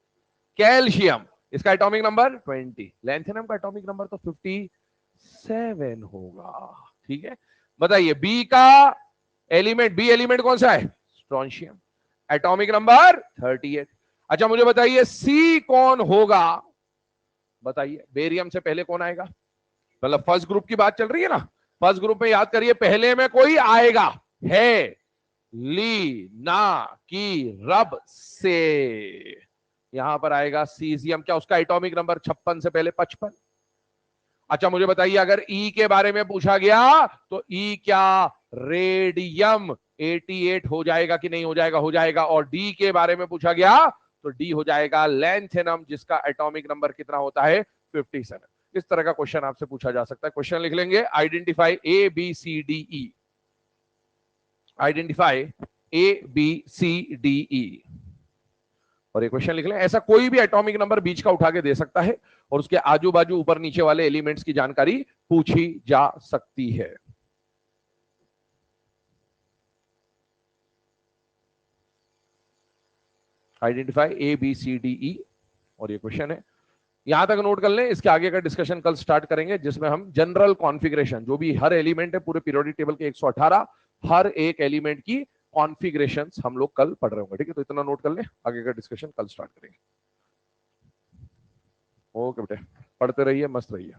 कैल्शियम। इसका एटॉमिक नंबर 20, लेंथेनम का एटॉमिक नंबर तो 57 होगा, ठीक है। बताइए बी का एलिमेंट, बी एलिमेंट कौन सा है? Strontium, atomic number 38। अच्छा मुझे बताइए सी कौन होगा? बताइए, बेरियम से पहले कौन आएगा? मतलब फर्स्ट ग्रुप की बात चल रही है ना, फर्स्ट ग्रुप में याद करिए पहले में कोई आएगा, है ली ना की रब से, यहां पर आएगा सीजियम। क्या उसका एटॉमिक नंबर 56 से पहले 55? अच्छा मुझे बताइए अगर ई के बारे में पूछा गया तो ई क्या रेडियम 88 हो जाएगा कि नहीं हो जाएगा? हो जाएगा। और डी के बारे में पूछा गया तो डी हो जाएगा लेंथेनम जिसका एटॉमिक नंबर कितना होता है? 57। इस तरह का क्वेश्चन आपसे पूछा जा सकता है। क्वेश्चन लिख लेंगे, identify a b c d e, identify a b c d e, और ये क्वेश्चन लिख लें। ऐसा कोई भी एटॉमिक नंबर बीच का उठा के दे सकता है और उसके आजू बाजू ऊपर नीचे वाले एलिमेंट्स की जानकारी पूछी जा सकती है। Identify a b c d e, और ये क्वेश्चन है। यहां तक नोट कर लें, इसके आगे का डिस्कशन कल स्टार्ट करेंगे जिसमें हम जनरल कॉन्फ़िगरेशन, जो भी हर एलिमेंट है पूरे पीरियोडिक टेबल के 118, हर एक एलिमेंट की कॉन्फ़िगरेशंस हम लोग कल पढ़ रहे होंगे, ठीक है। तो इतना नोट कर लें, आगे का डिस्कशन कल स्टार्ट करेंगे। ओके बेटे, पढ़ते रहिए, मस्त रहिए।